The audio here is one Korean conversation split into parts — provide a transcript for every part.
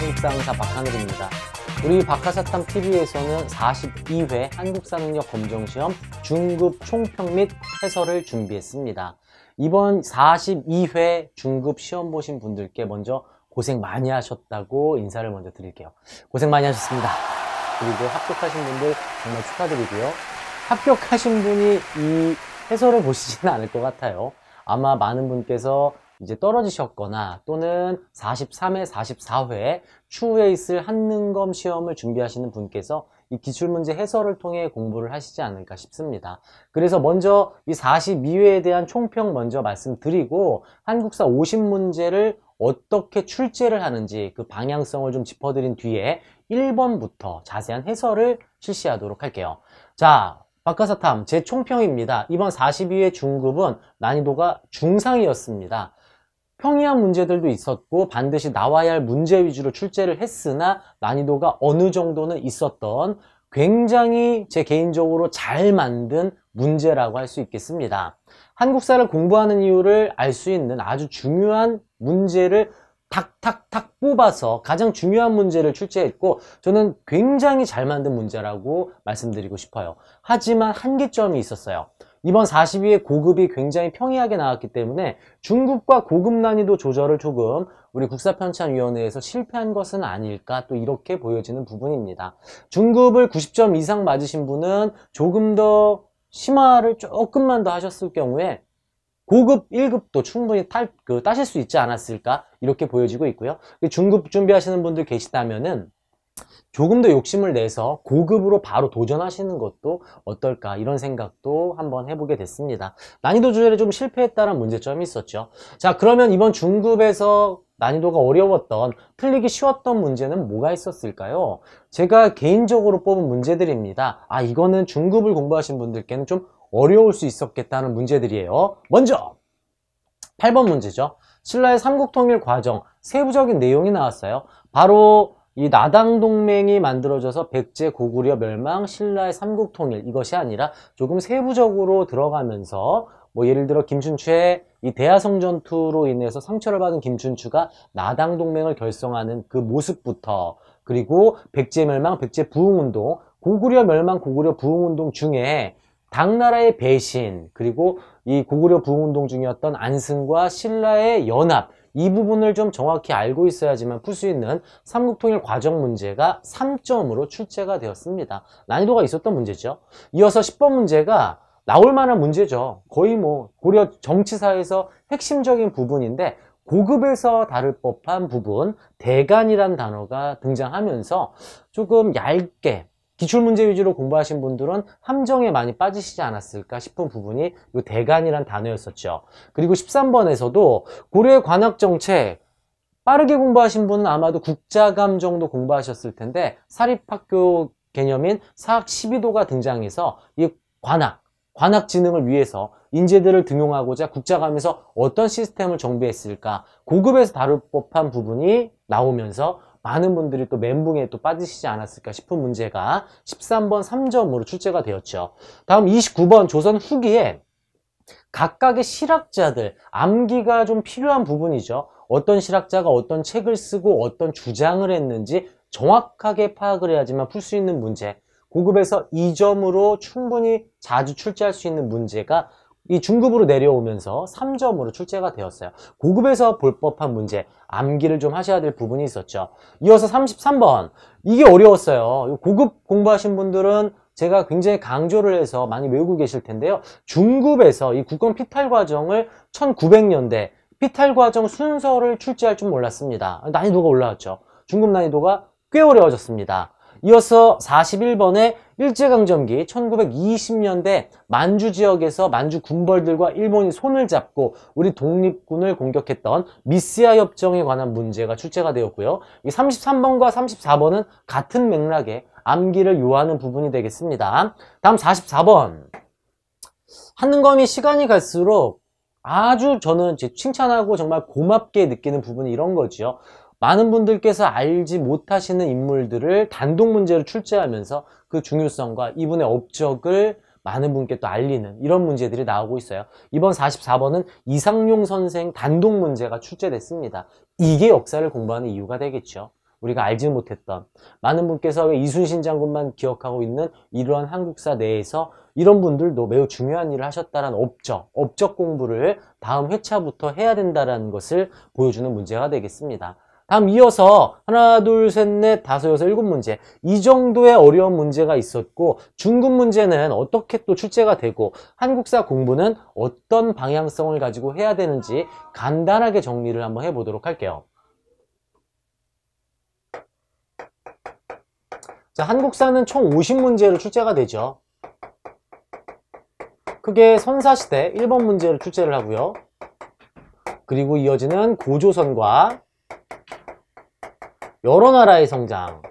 한국사 강사 박하늘입니다. 우리 박하사탐 TV에서는 42회 한국사 능력 검정시험 중급 총평 및 해설을 준비했습니다. 이번 42회 중급 시험 보신 분들께 먼저 고생 많이 하셨다고 인사를 먼저 드릴게요. 고생 많이 하셨습니다. 그리고 합격하신 분들 정말 축하드리고요. 합격하신 분이 이 해설을 보시지는 않을 것 같아요. 아마 많은 분께서 이제 떨어지셨거나 또는 43회, 44회 추후에 있을 한능검 시험을 준비하시는 분께서 이 기출문제 해설을 통해 공부를 하시지 않을까 싶습니다. 그래서 먼저 이 42회에 대한 총평 먼저 말씀드리고 한국사 50문제를 어떻게 출제를 하는지 그 방향성을 좀 짚어드린 뒤에 1번부터 자세한 해설을 실시하도록 할게요. 자, 박하사탐 제 총평입니다. 이번 42회 중급은 난이도가 중상이었습니다. 평이한 문제들도 있었고 반드시 나와야 할 문제 위주로 출제를 했으나 난이도가 어느 정도는 있었던 굉장히 제 개인적으로 잘 만든 문제라고 할 수 있겠습니다. 한국사를 공부하는 이유를 알 수 있는 아주 중요한 문제를 탁탁탁 뽑아서 가장 중요한 문제를 출제했고 저는 굉장히 잘 만든 문제라고 말씀드리고 싶어요. 하지만 한계점이 있었어요. 이번 42회 고급이 굉장히 평이하게 나왔기 때문에 중급과 고급 난이도 조절을 조금 우리 국사편찬위원회에서 실패한 것은 아닐까 또 이렇게 보여지는 부분입니다. 중급을 90점 이상 맞으신 분은 조금 더 심화를 조금만 더 하셨을 경우에 고급 1급도 충분히 따실 수 있지 않았을까 이렇게 보여지고 있고요. 중급 준비하시는 분들 계시다면은 조금 더 욕심을 내서 고급으로 바로 도전하시는 것도 어떨까 이런 생각도 한번 해보게 됐습니다. 난이도 조절에 좀 실패했다는 문제점이 있었죠. 자, 그러면 이번 중급에서 난이도가 어려웠던, 틀리기 쉬웠던 문제는 뭐가 있었을까요? 제가 개인적으로 뽑은 문제들입니다. 아, 이거는 중급을 공부하신 분들께는 좀 어려울 수 있었겠다는 문제들이에요. 먼저 8번 문제죠. 신라의 삼국통일 과정 세부적인 내용이 나왔어요. 바로 이 나당동맹이 만들어져서 백제, 고구려 멸망, 신라의 삼국통일 이것이 아니라 조금 세부적으로 들어가면서 뭐 예를 들어 김춘추의 이 대야성 전투로 인해서 상처를 받은 김춘추가 나당동맹을 결성하는 그 모습부터 그리고 백제 멸망, 백제 부흥운동, 고구려 멸망, 고구려 부흥운동 중에 당나라의 배신 그리고 이 고구려 부흥운동 중이었던 안승과 신라의 연합 이 부분을 좀 정확히 알고 있어야지만 풀 수 있는 삼국통일 과정 문제가 3점으로 출제가 되었습니다. 난이도가 있었던 문제죠. 이어서 10번 문제가 나올 만한 문제죠. 거의 뭐 고려 정치사에서 핵심적인 부분인데 고급에서 다룰 법한 부분 대간이란 단어가 등장하면서 조금 얇게 기출문제 위주로 공부하신 분들은 함정에 많이 빠지시지 않았을까 싶은 부분이 이 대간이란 단어였었죠. 그리고 13번에서도 고려의 관학정책 빠르게 공부하신 분은 아마도 국자감 정도 공부하셨을 텐데 사립학교 개념인 사학 12도가 등장해서 이 관학지능을 위해서 인재들을 등용하고자 국자감에서 어떤 시스템을 정비했을까 고급에서 다룰 법한 부분이 나오면서 많은 분들이 또 멘붕에 또 빠지시지 않았을까 싶은 문제가 13번 3점으로 출제가 되었죠. 다음 29번 조선 후기에 각각의 실학자들 암기가 좀 필요한 부분이죠. 어떤 실학자가 어떤 책을 쓰고 어떤 주장을 했는지 정확하게 파악을 해야지만 풀 수 있는 문제 고급에서 2점으로 충분히 자주 출제할 수 있는 문제가 이 중급으로 내려오면서 3점으로 출제가 되었어요. 고급에서 볼 법한 문제, 암기를 좀 하셔야 될 부분이 있었죠. 이어서 33번. 이게 어려웠어요. 고급 공부하신 분들은 제가 굉장히 강조를 해서 많이 외우고 계실 텐데요. 중급에서 이 국권 피탈 과정을 1900년대 피탈 과정 순서를 출제할 줄 몰랐습니다. 난이도가 올라왔죠. 중급 난이도가 꽤 어려워졌습니다. 이어서 41번에 일제강점기 1920년대 만주 지역에서 만주 군벌들과 일본이 손을 잡고 우리 독립군을 공격했던 미스야 협정에 관한 문제가 출제가 되었고요. 이 33번과 34번은 같은 맥락의 암기를 요하는 부분이 되겠습니다. 다음 44번. 한능검이 시간이 갈수록 아주 저는 칭찬하고 정말 고맙게 느끼는 부분이 이런 거죠. 많은 분들께서 알지 못하시는 인물들을 단독 문제로 출제하면서 그 중요성과 이분의 업적을 많은 분께 또 알리는 이런 문제들이 나오고 있어요. 이번 44번은 이상용 선생 단독 문제가 출제됐습니다. 이게 역사를 공부하는 이유가 되겠죠. 우리가 알지 못했던, 많은 분께서 왜 이순신 장군만 기억하고 있는 이러한 한국사 내에서 이런 분들도 매우 중요한 일을 하셨다는 업적 공부를 다음 회차부터 해야 된다는 것을 보여주는 문제가 되겠습니다. 다음 이어서 하나, 둘, 셋, 넷, 다섯, 여섯, 일곱 문제. 이 정도의 어려운 문제가 있었고, 중급 문제는 어떻게 또 출제가 되고, 한국사 공부는 어떤 방향성을 가지고 해야 되는지 간단하게 정리를 한번 해보도록 할게요. 자, 한국사는 총 50문제로 출제가 되죠. 크게 선사시대 1번 문제를 출제를 하고요. 그리고 이어지는 고조선과 여러 나라의 성장,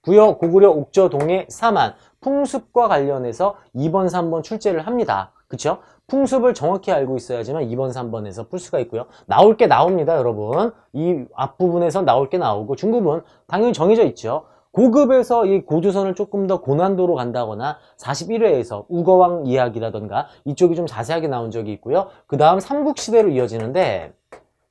구여, 고구려, 옥저, 동해, 사만, 풍습과 관련해서 2번, 3번 출제를 합니다. 그쵸? 풍습을 정확히 알고 있어야지만 2번, 3번에서 풀 수가 있고요. 나올 게 나옵니다, 여러분. 이 앞부분에서 나올 게 나오고, 중급은 당연히 정해져 있죠. 고급에서 이 고조선을 조금 더 고난도로 간다거나 41회에서 우거왕 이야기라던가 이쪽이 좀 자세하게 나온 적이 있고요. 그 다음 삼국시대로 이어지는데,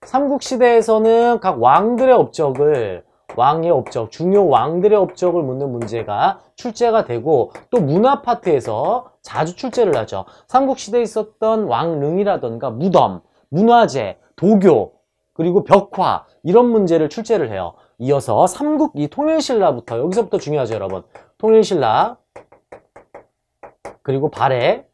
삼국시대에서는 각 왕들의 업적을, 왕의 업적, 중요 왕들의 업적을 묻는 문제가 출제가 되고, 또 문화 파트에서 자주 출제를 하죠. 삼국시대에 있었던 왕릉이라던가 무덤, 문화재, 도교, 그리고 벽화, 이런 문제를 출제를 해요. 이어서 삼국, 이 통일신라부터, 여기서부터 중요하죠, 여러분. 통일신라, 그리고 발해.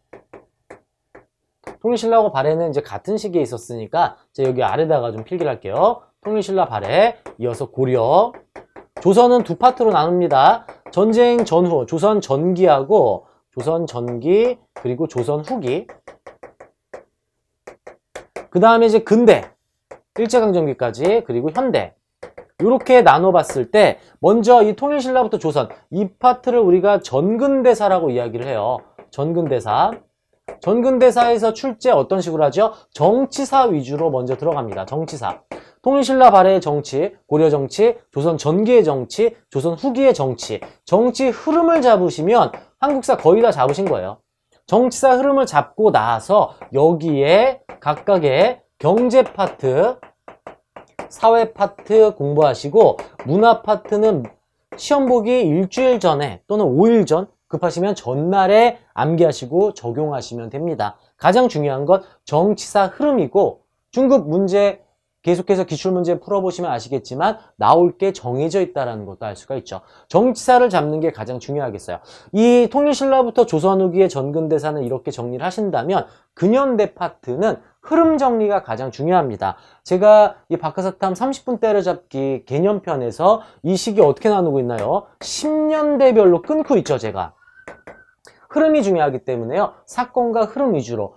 통일신라하고 발해는 이제 같은 시기에 있었으니까 제가 여기 아래다가 좀 필기를 할게요. 통일신라, 발해, 이어서 고려. 조선은 두 파트로 나눕니다. 전쟁 전후, 조선 전기하고 조선 전기, 그리고 조선 후기. 그 다음에 이제 근대, 일제강점기까지, 그리고 현대. 이렇게 나눠봤을 때 먼저 이 통일신라부터 조선, 이 파트를 우리가 전근대사라고 이야기를 해요. 전근대사. 전근대사에서 출제 어떤 식으로 하죠? 정치사 위주로 먼저 들어갑니다. 정치사. 통일신라 발해의 정치, 고려 정치, 조선 전기의 정치, 조선 후기의 정치. 정치 흐름을 잡으시면 한국사 거의 다 잡으신 거예요. 정치사 흐름을 잡고 나서 여기에 각각의 경제 파트, 사회 파트 공부하시고, 문화 파트는 시험 보기 일주일 전에 또는 5일 전 급하시면 전날에 암기하시고 적용하시면 됩니다. 가장 중요한 건 정치사 흐름이고, 중급 문제 계속해서 기출문제 풀어보시면 아시겠지만 나올 게 정해져 있다는 것도 알 수가 있죠. 정치사를 잡는 게 가장 중요하겠어요. 이 통일신라부터 조선 후기의 전근대사는 이렇게 정리를 하신다면 근현대 파트는 흐름 정리가 가장 중요합니다. 제가 이 박하사탐 30분 때려잡기 개념편에서 이 시기 어떻게 나누고 있나요? 10년대별로 끊고 있죠, 제가. 흐름이 중요하기 때문에요. 사건과 흐름 위주로.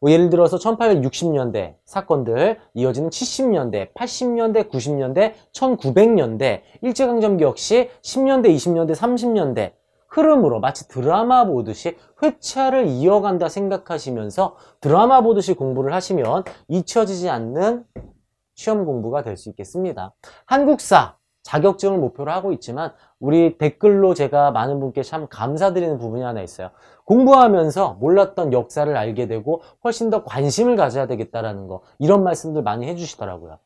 예를 들어서 1860년대 사건들, 이어지는 70년대, 80년대, 90년대, 1900년대, 일제강점기 역시 10년대, 20년대, 30년대 흐름으로 마치 드라마 보듯이 회차를 이어간다 생각하시면서 드라마 보듯이 공부를 하시면 잊혀지지 않는 시험 공부가 될 수 있겠습니다. 한국사 자격증을 목표로 하고 있지만 우리 댓글로 제가 많은 분께 참 감사드리는 부분이 하나 있어요. 공부하면서 몰랐던 역사를 알게 되고 훨씬 더 관심을 가져야 되겠다라는 거, 이런 말씀들 많이 해주시더라고요.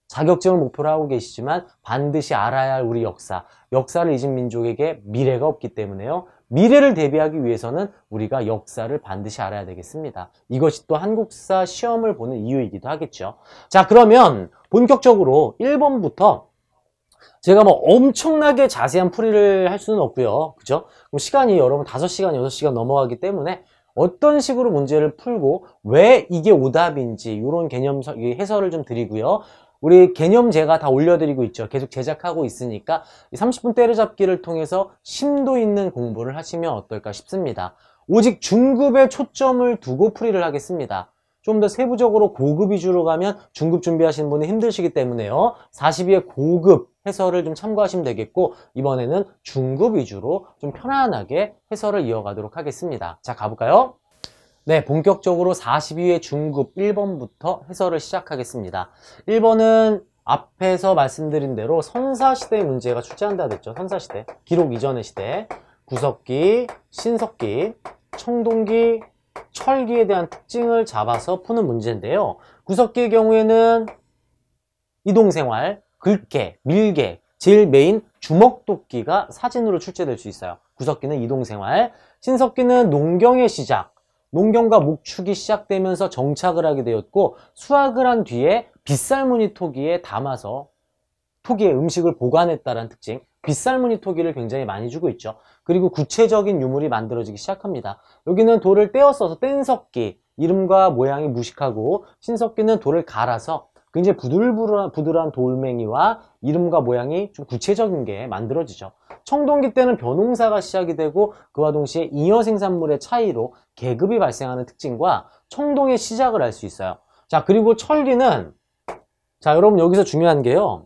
자격증을 목표로 하고 계시지만 반드시 알아야 할 우리 역사, 역사를 잊은 민족에게 미래가 없기 때문에요. 미래를 대비하기 위해서는 우리가 역사를 반드시 알아야 되겠습니다. 이것이 또 한국사 시험을 보는 이유이기도 하겠죠. 자, 그러면 본격적으로 1번부터 제가 뭐 엄청나게 자세한 풀이를 할 수는 없고요. 그죠? 그럼 시간이 여러분 5시간, 6시간 넘어가기 때문에 어떤 식으로 문제를 풀고 왜 이게 오답인지 이런 개념 해설을 좀 드리고요. 우리 개념 제가 다 올려드리고 있죠. 계속 제작하고 있으니까 30분 때려잡기를 통해서 심도 있는 공부를 하시면 어떨까 싶습니다. 오직 중급에 초점을 두고 풀이를 하겠습니다. 좀 더 세부적으로 고급 위주로 가면 중급 준비하시는 분이 힘드시기 때문에요. 42의 고급 해설을 좀 참고하시면 되겠고, 이번에는 중급 위주로 좀 편안하게 해설을 이어가도록 하겠습니다. 자, 가볼까요? 네, 본격적으로 42회 중급 1번부터 해설을 시작하겠습니다. 1번은 앞에서 말씀드린 대로 선사시대 문제가 출제한다 그랬죠. 선사시대, 기록 이전의 시대, 구석기, 신석기, 청동기, 철기에 대한 특징을 잡아서 푸는 문제인데요. 구석기의 경우에는 이동생활, 긁게, 밀게, 제일 메인 주먹도끼가 사진으로 출제될 수 있어요. 구석기는 이동생활, 신석기는 농경의 시작, 농경과 목축이 시작되면서 정착을 하게 되었고 수확을 한 뒤에 빗살무늬 토기에 담아서 토기에 음식을 보관했다는 특징, 빗살무늬 토기를 굉장히 많이 주고 있죠. 그리고 구체적인 유물이 만들어지기 시작합니다. 여기는 돌을 떼어 써서 뗀석기, 이름과 모양이 무식하고, 신석기는 돌을 갈아서 굉장히 부들부들한 돌멩이와 이름과 모양이 좀 구체적인 게 만들어지죠. 청동기 때는 벼농사가 시작이 되고 그와 동시에 잉여 생산물의 차이로 계급이 발생하는 특징과 청동의 시작을 알 수 있어요. 자, 그리고 철기는, 자, 여러분 여기서 중요한 게요.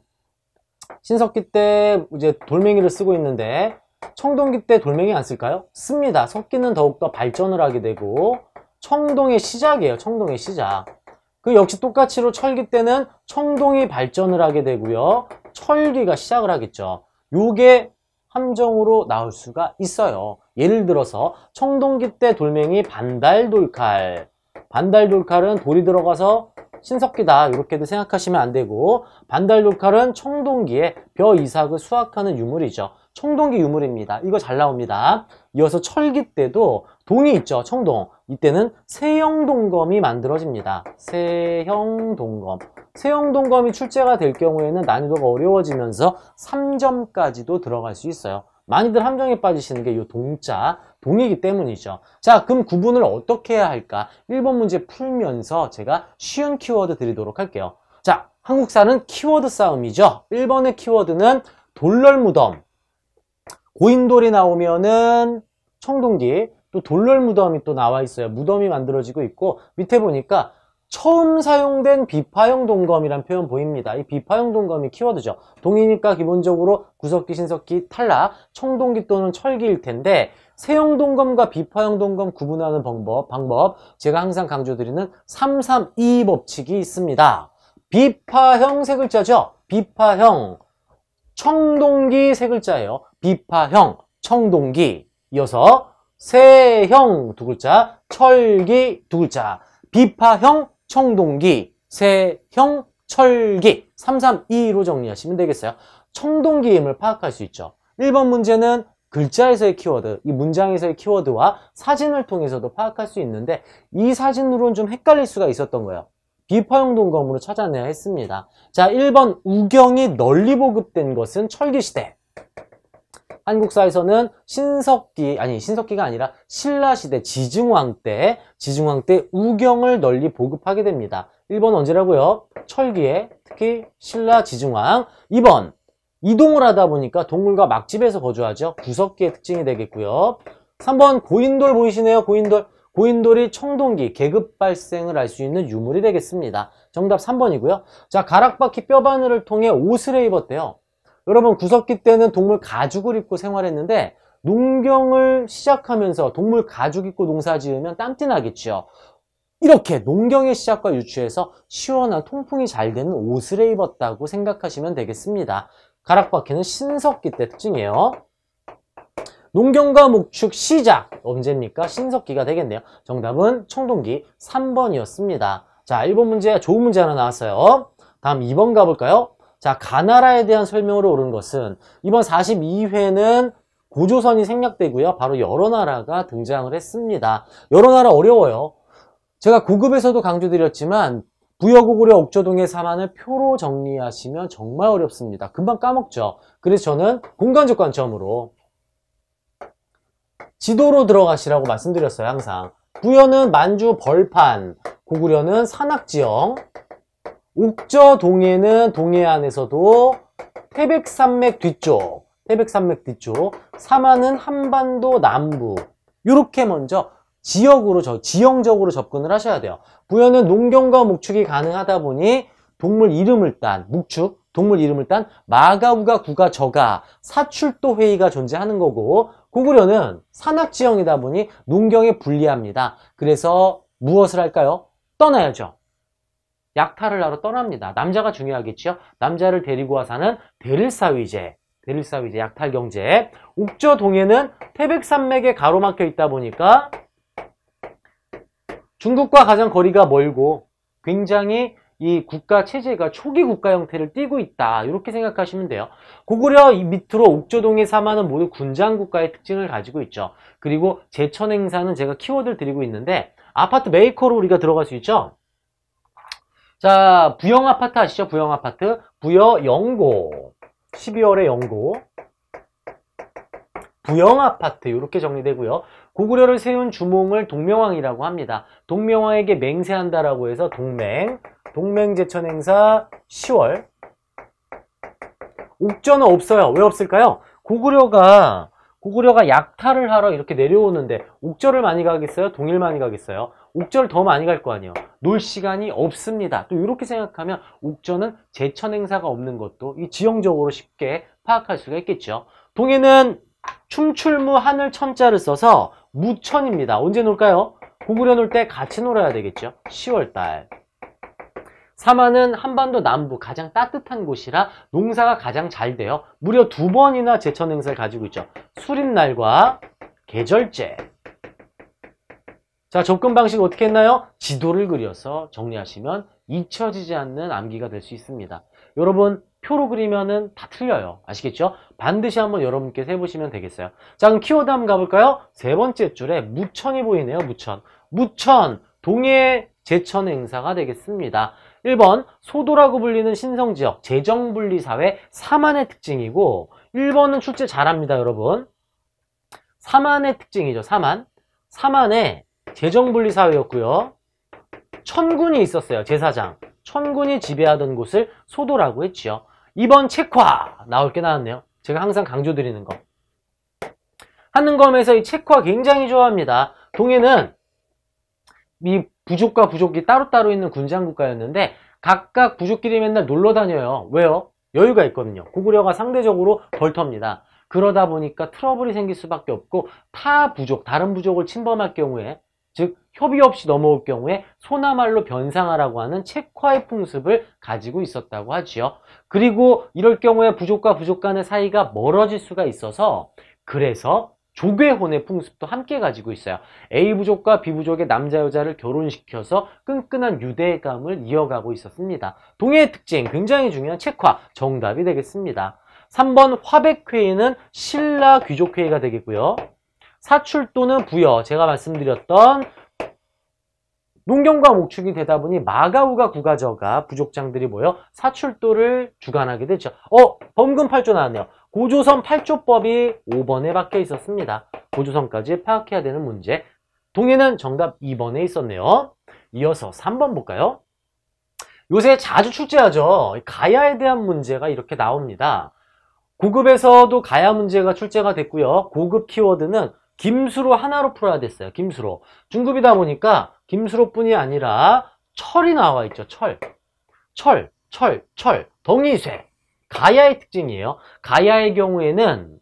신석기 때 이제 돌멩이를 쓰고 있는데 청동기 때 돌멩이 안 쓸까요? 씁니다. 석기는 더욱더 발전을 하게 되고 청동의 시작이에요. 청동의 시작. 그 역시 똑같이로 철기 때는 청동이 발전을 하게 되고요. 철기가 시작을 하겠죠. 요게 함정으로 나올 수가 있어요. 예를 들어서 청동기 때 돌멩이 반달돌칼. 반달돌칼은 돌이 들어가서 신석기다 이렇게도 생각하시면 안 되고, 반달돌칼은 청동기에 벼 이삭을 수확하는 유물이죠. 청동기 유물입니다. 이거 잘 나옵니다. 이어서 철기 때도 동이 있죠. 청동. 이때는 세형동검이 만들어집니다. 세형동검. 세형동검이 출제가 될 경우에는 난이도가 어려워지면서 3점까지도 들어갈 수 있어요. 많이들 함정에 빠지시는 게 이 동자, 동이기 때문이죠. 자, 그럼 구분을 어떻게 해야 할까? 1번 문제 풀면서 제가 쉬운 키워드 드리도록 할게요. 자, 한국사는 키워드 싸움이죠. 1번의 키워드는 돌널무덤. 고인돌이 나오면은 청동기, 또 돌널무덤이 또 나와 있어요. 무덤이 만들어지고 있고, 밑에 보니까 처음 사용된 비파형 동검이란 표현 보입니다. 이 비파형 동검이 키워드죠. 동이니까 기본적으로 구석기, 신석기 탈락, 청동기 또는 철기일 텐데, 세형 동검과 비파형 동검 구분하는 방법, 제가 항상 강조드리는 332 법칙이 있습니다. 비파형 세 글자죠. 비파형. 청동기 세 글자예요. 비파형, 청동기. 이어서 세형 두 글자, 철기 두 글자. 비파형, 청동기, 세형, 철기. 332로 정리하시면 되겠어요. 청동기 힘을 파악할 수 있죠. 1번 문제는 글자에서의 키워드, 이 문장에서의 키워드와 사진을 통해서도 파악할 수 있는데, 이 사진으로는 좀 헷갈릴 수가 있었던 거예요. 비파형 동검으로 찾아내야 했습니다. 자, 1번 우경이 널리 보급된 것은 철기시대. 한국사에서는 신석기가 아니라 신라시대 지증왕 때 우경을 널리 보급하게 됩니다. 1번 언제라고요? 철기에, 특히 신라 지증왕. 2번 이동을 하다 보니까 동물과 막집에서 거주하죠. 구석기의 특징이 되겠고요. 3번 고인돌 보이시네요. 고인돌이 청동기, 계급 발생을 알 수 있는 유물이 되겠습니다. 정답 3번이고요. 자, 가락바퀴 뼈바늘을 통해 옷을 입었대요. 여러분, 구석기 때는 동물 가죽을 입고 생활했는데, 농경을 시작하면서 동물 가죽 입고 농사 지으면 땀띠 나겠죠. 이렇게 농경의 시작과 유추해서 시원한 통풍이 잘 되는 옷을 입었다고 생각하시면 되겠습니다. 가락바퀴는 신석기 때 특징이에요. 농경과 목축 시작 언제입니까? 신석기가 되겠네요. 정답은 청동기 3번이었습니다. 자, 1번 문제 좋은 문제 하나 나왔어요. 다음 2번 가볼까요? 자, 가나라에 대한 설명으로 옳은 것은, 이번 42회는 고조선이 생략되고요. 바로 여러 나라가 등장을 했습니다. 여러 나라 어려워요. 제가 고급에서도 강조드렸지만 부여고구려 옥조동의 사만을 표로 정리하시면 정말 어렵습니다. 금방 까먹죠. 그래서 저는 공간적 관점으로 지도로 들어가시라고 말씀드렸어요. 항상 부여는 만주 벌판, 고구려는 산악지형, 옥저동해는 동해안에서도 태백산맥 뒤쪽, 사만은 한반도 남부. 이렇게 먼저 지형적으로 접근을 하셔야 돼요. 부여는 농경과 목축이 가능하다 보니 동물 이름을 딴 마가, 우가, 구가, 저가, 사출도 회의가 존재하는 거고, 고구려는 산악지형이다 보니 농경에 불리합니다. 그래서 무엇을 할까요? 떠나야죠. 약탈을 하러 떠납니다. 남자가 중요하겠죠. 남자를 데리고 와 사는 대릴사위제, 약탈경제. 옥저동해는 태백산맥에 가로막혀 있다 보니까 중국과 가장 거리가 멀고 굉장히 이 국가 체제가 초기 국가 형태를 띠고 있다. 이렇게 생각하시면 돼요. 고구려 밑으로 옥조동의 사마는 모두 군장 국가의 특징을 가지고 있죠. 그리고 제천 행사는 제가 키워드를 드리고 있는데 아파트 메이커로 우리가 들어갈 수 있죠. 자, 부영 아파트 아시죠? 부영 아파트. 부여 영고. 12월에 영고. 부영 아파트 이렇게 정리되고요. 고구려를 세운 주몽을 동명왕이라고 합니다. 동명왕에게 맹세한다라고 해서 동맹 제천 행사 10월. 옥저는 없어요. 왜 없을까요? 고구려가 약탈을 하러 이렇게 내려오는데 옥저를 많이 가겠어요? 동일 많이 가겠어요? 옥저를 더 많이 갈 거 아니에요. 놀 시간이 없습니다. 또 이렇게 생각하면 옥저는 제천 행사가 없는 것도 이 지형적으로 쉽게 파악할 수가 있겠죠. 동해는 춤출무 하늘 천자를 써서 무천입니다. 언제 놀까요? 고구려 놀 때 같이 놀아야 되겠죠. 10월달. 사마는 한반도 남부 가장 따뜻한 곳이라 농사가 가장 잘 돼요. 무려 2번이나 제천 행사를 가지고 있죠. 수립날과 계절제. 자, 접근 방식 어떻게 했나요? 지도를 그려서 정리하시면 잊혀지지 않는 암기가 될 수 있습니다. 여러분 표로 그리면은 다 틀려요. 아시겠죠? 반드시 한번 여러분께서 해보시면 되겠어요. 자, 그럼 키워드 한번 가볼까요? 세 번째 줄에 무천이 보이네요. 무천 동해 제천 행사가 되겠습니다. 1번 소도라고 불리는 신성지역 재정분리사회 사만의 특징이고 1번은 출제 잘합니다. 여러분 사만의 특징이죠. 사만의 재정분리사회였고요. 천군이 있었어요. 제사장 천군이 지배하던 곳을 소도라고 했지요. 2번 책화 나올 게 나왔네요. 제가 항상 강조드리는 거. 한능검에서 이 책화 굉장히 좋아합니다. 동해는 이 부족과 부족이 따로따로 있는 군장국가였는데 각각 부족끼리 맨날 놀러 다녀요. 왜요? 여유가 있거든요. 고구려가 상대적으로 벌터입니다. 그러다 보니까 트러블이 생길 수밖에 없고 다른 부족을 침범할 경우에 즉 협의 없이 넘어올 경우에 소나말로 변상하라고 하는 책화의 풍습을 가지고 있었다고 하지요. 그리고 이럴 경우에 부족과 부족 간의 사이가 멀어질 수가 있어서 그래서 조괴혼의 풍습도 함께 가지고 있어요. A부족과 B부족의 남자 여자를 결혼시켜서 끈끈한 유대감을 이어가고 있었습니다. 동해의 특징 굉장히 중요한 책화 정답이 되겠습니다. 3번 화백회의는 신라 귀족회의가 되겠고요. 사출도는 부여 제가 말씀드렸던 농경과 목축이 되다 보니 마가우가 구가저가 부족장들이 모여 사출도를 주관하게 되죠. 범금 8조 나왔네요. 고조선 8조법이 5번에 박혀 있었습니다. 고조선까지 파악해야 되는 문제. 동해는 정답 2번에 있었네요. 이어서 3번 볼까요? 요새 자주 출제하죠. 가야에 대한 문제가 이렇게 나옵니다. 고급에서도 가야 문제가 출제가 됐고요. 고급 키워드는 김수로 하나로 풀어야 됐어요. 김수로. 중급이다 보니까 김수로뿐이 아니라 철이 나와 있죠. 철. 덩이쇠. 가야의 특징이에요. 가야의 경우에는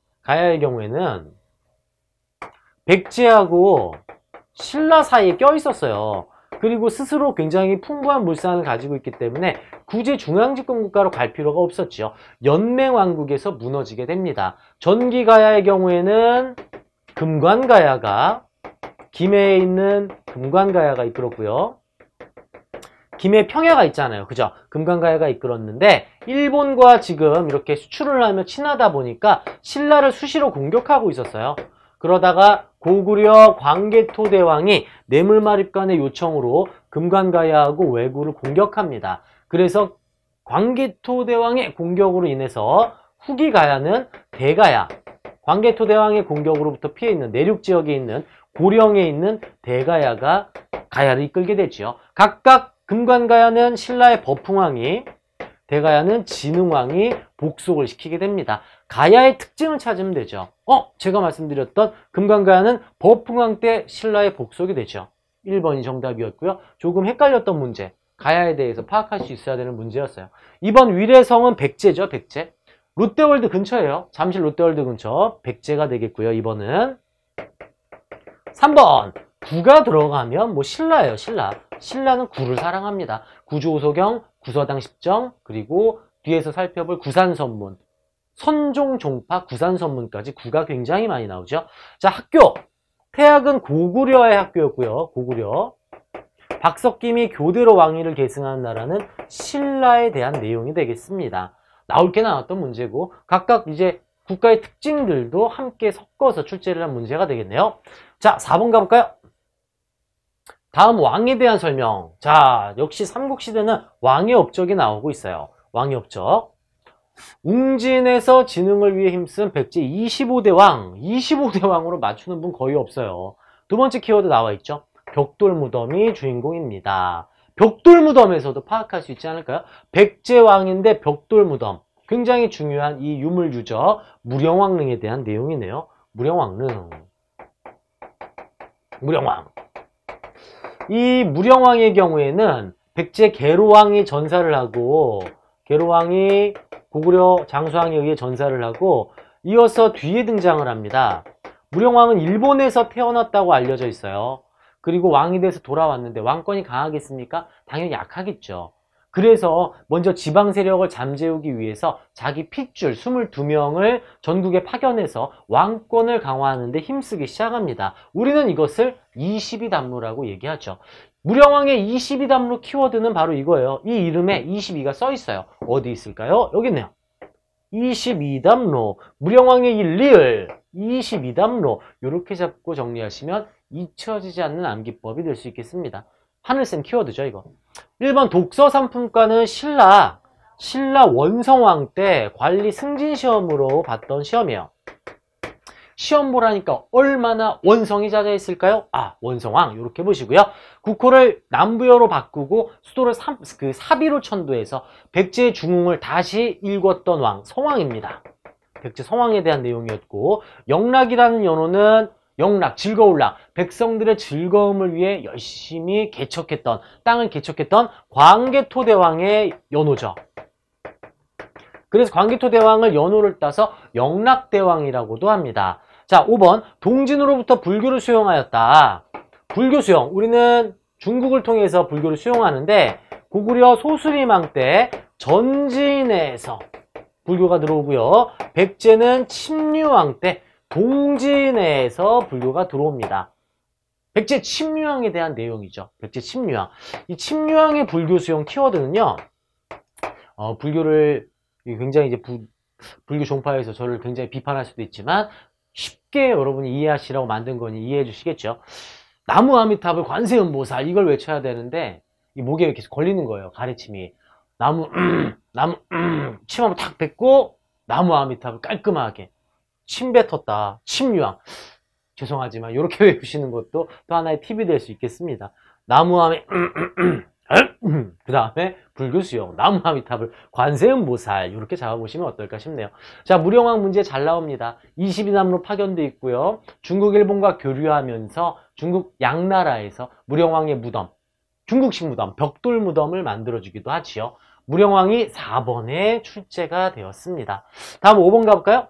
백제하고 신라 사이에 껴 있었어요. 그리고 스스로 굉장히 풍부한 물산을 가지고 있기 때문에 굳이 중앙집권 국가로 갈 필요가 없었죠. 연맹왕국에서 무너지게 됩니다. 전기가야의 경우에는 금관가야가 김해에 있는 금관가야가 이끌었고요. 김해 평야가 있잖아요. 그죠? 금관가야가 이끌었는데 일본과 지금 이렇게 수출을 하며 친하다 보니까 신라를 수시로 공격하고 있었어요. 그러다가 고구려 광개토대왕이 뇌물마립간의 요청으로 금관가야하고 왜구를 공격합니다. 그래서 광개토대왕의 공격으로 인해서 후기 가야는 대가야, 광개토대왕의 공격으로부터 피해 있는 내륙지역에 있는 고령에 있는 대가야가 가야를 이끌게 되죠. 각각 금관가야는 신라의 버풍왕이, 대가야는 진흥왕이 복속을 시키게 됩니다. 가야의 특징을 찾으면 되죠. 제가 말씀드렸던 금관가야는 버풍왕 때 신라의 복속이 되죠. 1번이 정답이었고요. 조금 헷갈렸던 문제, 가야에 대해서 파악할 수 있어야 되는 문제였어요. 2번 위례성은 백제죠. 백제. 롯데월드 근처예요. 잠실 롯데월드 근처. 백제가 되겠고요. 2번은 3번 구가 들어가면 뭐 신라예요. 신라는 구를 사랑합니다. 구조소경, 구서당 10정, 그리고 뒤에서 살펴볼 구산선문, 선종종파, 구산선문까지 구가 굉장히 많이 나오죠. 자, 학교. 태학은 고구려의 학교였고요. 박석김이 교대로 왕위를 계승한 나라는 신라에 대한 내용이 되겠습니다. 나올 게 나왔던 문제고 각각 이제 국가의 특징들도 함께 섞어서 출제를 한 문제가 되겠네요. 자, 4번 가볼까요? 다음 왕에 대한 설명. 자, 역시 삼국시대는 왕의 업적이 나오고 있어요. 왕의 업적. 웅진에서 진흥을 위해 힘쓴 백제 25대 왕. 25대 왕으로 맞추는 분 거의 없어요. 두 번째 키워드 나와 있죠. 벽돌무덤이 주인공입니다. 벽돌무덤에서도 파악할 수 있지 않을까요? 백제 왕인데 벽돌무덤. 굉장히 중요한 이 유물유적 무령왕릉에 대한 내용이네요. 무령왕릉. 무령왕. 이 무령왕의 경우에는 백제 계로왕이 전사를 하고 계로왕이 고구려 장수왕에 의해 전사를 하고 이어서 뒤에 등장을 합니다. 무령왕은 일본에서 태어났다고 알려져 있어요. 그리고 왕이 돼서 돌아왔는데 왕권이 강하겠습니까? 당연히 약하겠죠. 그래서 먼저 지방 세력을 잠재우기 위해서 자기 핏줄 22명을 전국에 파견해서 왕권을 강화하는 데 힘쓰기 시작합니다. 우리는 이것을 22담로라고 얘기하죠. 무령왕의 22담로 키워드는 바로 이거예요. 이 이름에 22가 써 있어요. 어디 있을까요? 여기 있네요. 22담로. 무령왕의 이 리을 22담로. 이렇게 잡고 정리하시면 잊혀지지 않는 암기법이 될 수 있겠습니다. 하늘쌤 키워드죠, 이거. 1번 독서상품과는 신라 원성왕 때 관리 승진 시험으로 봤던 시험이에요. 시험 보라니까 얼마나 원성이 잦아 있을까요? 아, 원성왕 이렇게 보시고요. 국호를 남부여로 바꾸고 수도를 사비로 천도해서 백제의 중흥을 다시 일궜던 왕 성왕입니다. 백제 성왕에 대한 내용이었고, 영락이라는 연호는 영락, 즐거울락, 백성들의 즐거움을 위해 열심히 개척했던, 땅을 개척했던 광개토대왕의 연호죠. 그래서 광개토대왕을 연호를 따서 영락대왕이라고도 합니다. 자, 5번 동진으로부터 불교를 수용하였다. 불교 수용, 우리는 중국을 통해서 불교를 수용하는데 고구려 소수리망 때 전진에서 불교가 들어오고요. 백제는 침류왕 때 동진에서 불교가 들어옵니다. 백제 침류왕에 대한 내용이죠. 백제 침류왕. 이 침류왕의 불교 수용 키워드는요. 불교를 굉장히 이제 불교 종파에서 저를 굉장히 비판할 수도 있지만 쉽게 여러분이 이해하시라고 만든 거니 이해해 주시겠죠. 나무 아미타불 관세음보살 이걸 외쳐야 되는데 이 목에 계속 걸리는 거예요. 가래침이. 나무 침 한번 탁 뱉고 나무 아미타불 깔끔하게. 침 뱉었다. 침유왕. 죄송하지만 이렇게 외우시는 것도 또 하나의 팁이 될 수 있겠습니다. 나무아미 그 다음에 불교수용 나무아미타불 관세음보살 이렇게 잡아보시면 어떨까 싶네요. 자, 무령왕 문제 잘 나옵니다. 22남로 파견돼 있고요. 중국 일본과 교류하면서 중국 양나라에서 무령왕의 무덤, 중국식 무덤, 벽돌 무덤을 만들어주기도 하지요. 무령왕이 4번에 출제가 되었습니다. 다음 5번 가볼까요?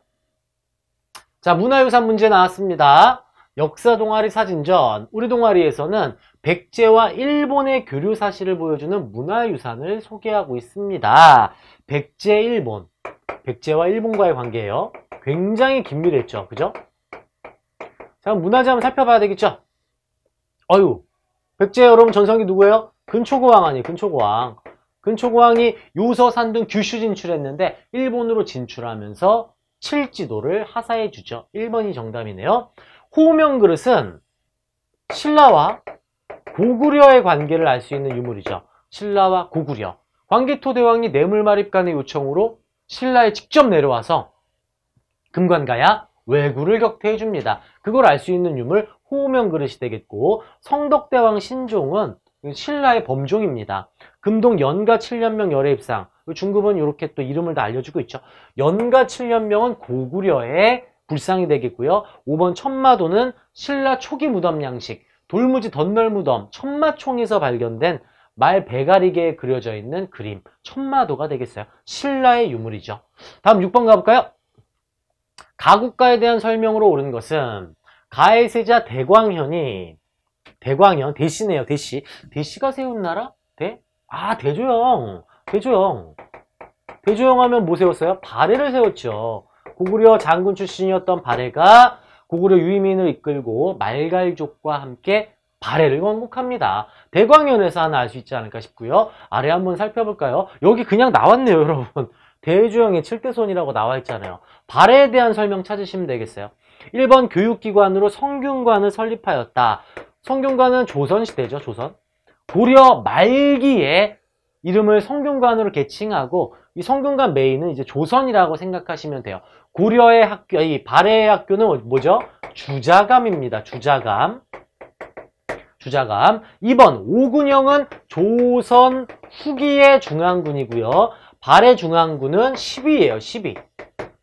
자, 문화유산 문제 나왔습니다. 역사 동아리 사진전. 우리 동아리에서는 백제와 일본의 교류 사실을 보여주는 문화유산을 소개하고 있습니다. 백제 일본. 백제와 일본과의 관계예요. 굉장히 긴밀했죠. 그죠? 자, 문화재 한번 살펴봐야 되겠죠? 어유, 백제 여러분 전성기 누구예요? 근초고왕 아니에요. 근초고왕. 근초고왕이 요서산 등 규슈 진출했는데 일본으로 진출하면서 칠지도를 하사해 주죠. 1번이 정답이네요. 호명 그릇은 신라와 고구려의 관계를 알 수 있는 유물이죠. 신라와 고구려. 광개토대왕이 뇌물마립간의 요청으로 신라에 직접 내려와서 금관가야 왜구를 격퇴해 줍니다. 그걸 알 수 있는 유물 호명 그릇이 되겠고, 성덕대왕 신종은 신라의 범종입니다. 금동 연가 7년명 열애입상. 중급은 이렇게 또 이름을 다 알려주고 있죠. 연가 7년명은 고구려의 불상이 되겠고요. 5번 천마도는 신라 초기 무덤 양식, 돌무지 덧널무덤, 천마총에서 발견된 말 배가리개에 그려져 있는 그림, 천마도가 되겠어요. 신라의 유물이죠. 다음 6번 가볼까요? 가국가에 대한 설명으로 옳은 것은 가해세자 대광현이, 대광현, 대시네요. 대시가 세운 나라? 대조영. 대조영 하면 뭐 세웠어요? 발해를 세웠죠. 고구려 장군 출신이었던 발해가 고구려 유의민을 이끌고 말갈족과 함께 발해를 건국합니다. 대광현에서 하나 알 수 있지 않을까 싶고요. 아래 한번 살펴볼까요? 여기 그냥 나왔네요, 여러분. 대주영의 7대손이라고 나와 있잖아요. 발해에 대한 설명 찾으시면 되겠어요. 1번 교육기관으로 성균관을 설립하였다. 성균관은 조선시대죠, 조선. 고려 말기에 이름을 성균관으로 개칭하고 이 성균관 메인은 이제 조선이라고 생각하시면 돼요. 고려의 학교, 이 발해의 학교는 뭐죠? 주자감입니다. 주자감. 2번 오군영은 조선 후기의 중앙군이고요. 발해 중앙군은 10위예요.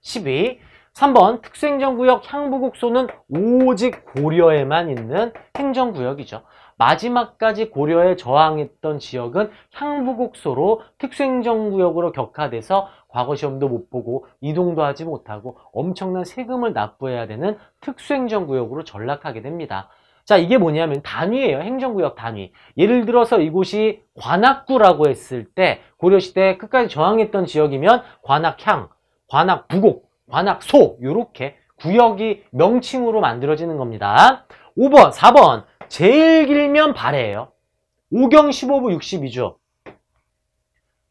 10위. 3번 특수행정구역 향부국소는 오직 고려에만 있는 행정구역이죠. 마지막까지 고려에 저항했던 지역은 향부국소로 특수행정구역으로 격화돼서 과거시험도 못 보고 이동도 하지 못하고 엄청난 세금을 납부해야 되는 특수행정구역으로 전락하게 됩니다. 자, 이게 뭐냐면 단위예요. 행정구역 단위. 예를 들어서 이곳이 관악구라고 했을 때 고려시대 끝까지 저항했던 지역이면 관악향, 관악부곡, 관악소 이렇게 구역이 명칭으로 만들어지는 겁니다. 5번, 4번 제일 길면 발해예요. 오경 15부 62주.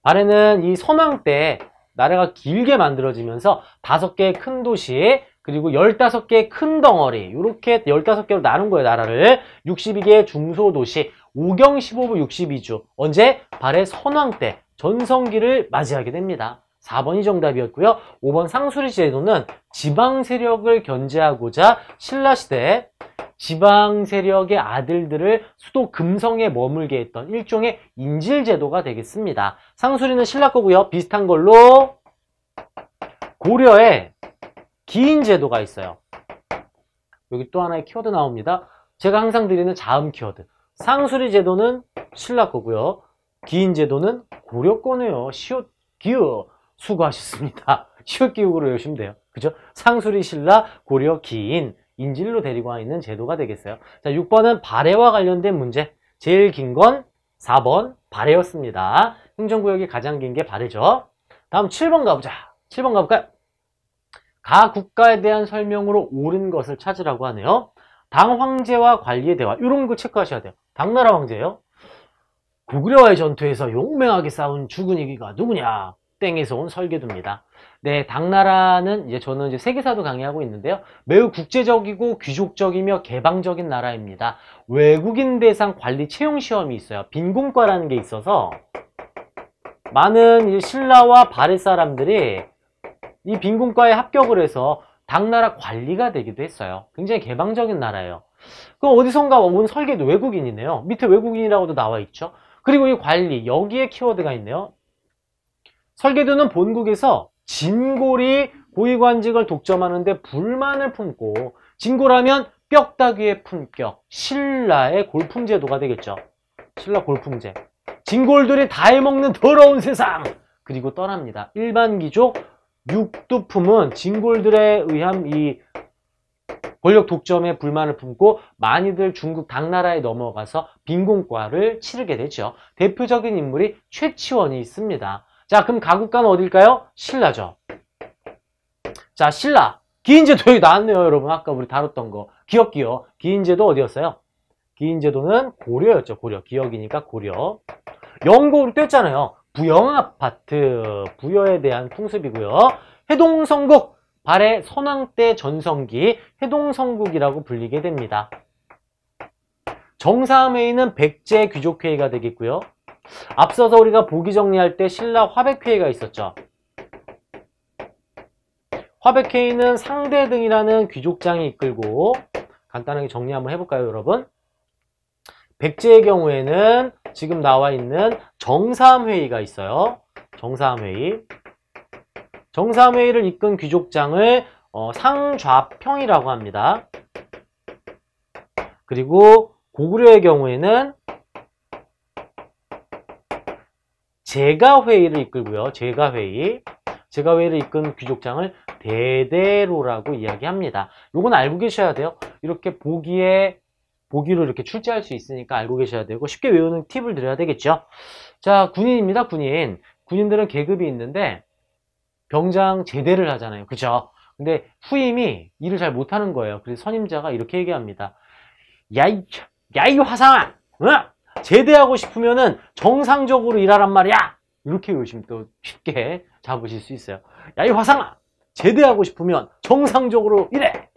발해는 이 선왕 때 나라가 길게 만들어지면서 5개의 큰 도시 그리고 15개의 큰 덩어리 이렇게 15개로 나눈 거예요. 나라를. 62개의 중소도시 오경 15부 62주. 언제? 발해 선왕 때 전성기를 맞이하게 됩니다. 4번이 정답이었고요. 5번 상수리 제도는 지방 세력을 견제하고자 신라시대 지방 세력의 아들들을 수도 금성에 머물게 했던 일종의 인질제도가 되겠습니다. 상수리는 신라 거고요. 비슷한 걸로 고려에 기인제도가 있어요. 여기 또 하나의 키워드 나옵니다. 제가 항상 드리는 자음 키워드. 상수리 제도는 신라 거고요. 기인제도는 고려 거네요. 시옷, 기우. 수고하셨습니다. 시옷, 기우로 외우시면 돼요. 그죠? 상수리, 신라, 고려, 기인. 인질로 데리고 와 있는 제도가 되겠어요. 자, 6번은 발해와 관련된 문제. 제일 긴 건 4번 발해였습니다. 행정구역이 가장 긴 게 발해죠. 다음 7번 가보자. 7번 가볼까요? 가 국가에 대한 설명으로 옳은 것을 찾으라고 하네요. 당 황제와 관리의 대화. 이런 거 체크하셔야 돼요. 당나라 황제예요. 고구려와의 전투에서 용맹하게 싸운 죽은 이기가 누구냐? 땡에서 온 설계도입니다. 네, 당나라는 이제 저는 이제 세계사도 강의하고 있는데요. 매우 국제적이고 귀족적이며 개방적인 나라입니다. 외국인 대상 관리 채용 시험이 있어요. 빈공과라는 게 있어서 많은 이제 신라와 발해 사람들이 이 빈공과에 합격을 해서 당나라 관리가 되기도 했어요. 굉장히 개방적인 나라예요. 그럼 어디선가 온 설계도 외국인이네요. 밑에 외국인이라고도 나와 있죠. 그리고 이 관리, 여기에 키워드가 있네요. 설계도는 본국에서 진골이 고위관직을 독점하는데 불만을 품고, 진골하면 뼈다귀의 품격, 신라의 골품제도가 되겠죠. 신라 골품제. 진골들이 다 해먹는 더러운 세상! 그리고 떠납니다. 일반 귀족 육두품은 진골들에 의한 이 권력 독점에 불만을 품고 많이들 중국 당나라에 넘어가서 빈공과를 치르게 되죠. 대표적인 인물이 최치원이 있습니다. 자, 그럼 가국가는 어딜까요? 신라죠. 자, 신라. 기인제도 여기 나왔네요, 여러분. 아까 우리 다뤘던 거. 기억기요. 기인제도 어디였어요? 기인제도는 고려였죠, 고려. 기억이니까 고려. 영국으로 뗐잖아요. 부영아파트. 부여에 대한 풍습이고요. 해동성국. 발해 선왕 때 전성기 해동성국이라고 불리게 됩니다. 정사회의는 백제 귀족회의가 되겠고요. 앞서서 우리가 보기 정리할 때 신라 화백회의가 있었죠. 화백회의는 상대 등이라는 귀족장이 이끌고, 간단하게 정리 한번 해볼까요, 여러분? 백제의 경우에는 지금 나와 있는 정사회의가 있어요. 정사회의. 정사회의를 이끈 귀족장을 상좌평이라고 합니다. 그리고 고구려의 경우에는 제가회의를 이끌고요. 제가회의를 이끈 귀족장을 대대로라고 이야기합니다. 요건 알고 계셔야 돼요. 이렇게 보기로 이렇게 출제할 수 있으니까 알고 계셔야 되고, 쉽게 외우는 팁을 드려야 되겠죠. 자, 군인입니다. 군인. 군인들은 계급이 있는데 병장 제대를 하잖아요. 그죠? 근데 후임이 일을 잘 못하는 거예요. 그래서 선임자가 이렇게 얘기합니다. 야, 야, 이 화상아! 제대하고 싶으면은 정상적으로 일하란 말이야! 이렇게 요즘 또 쉽게 잡으실 수 있어요. 야, 이 화상아! 제대하고 싶으면 정상적으로 일해!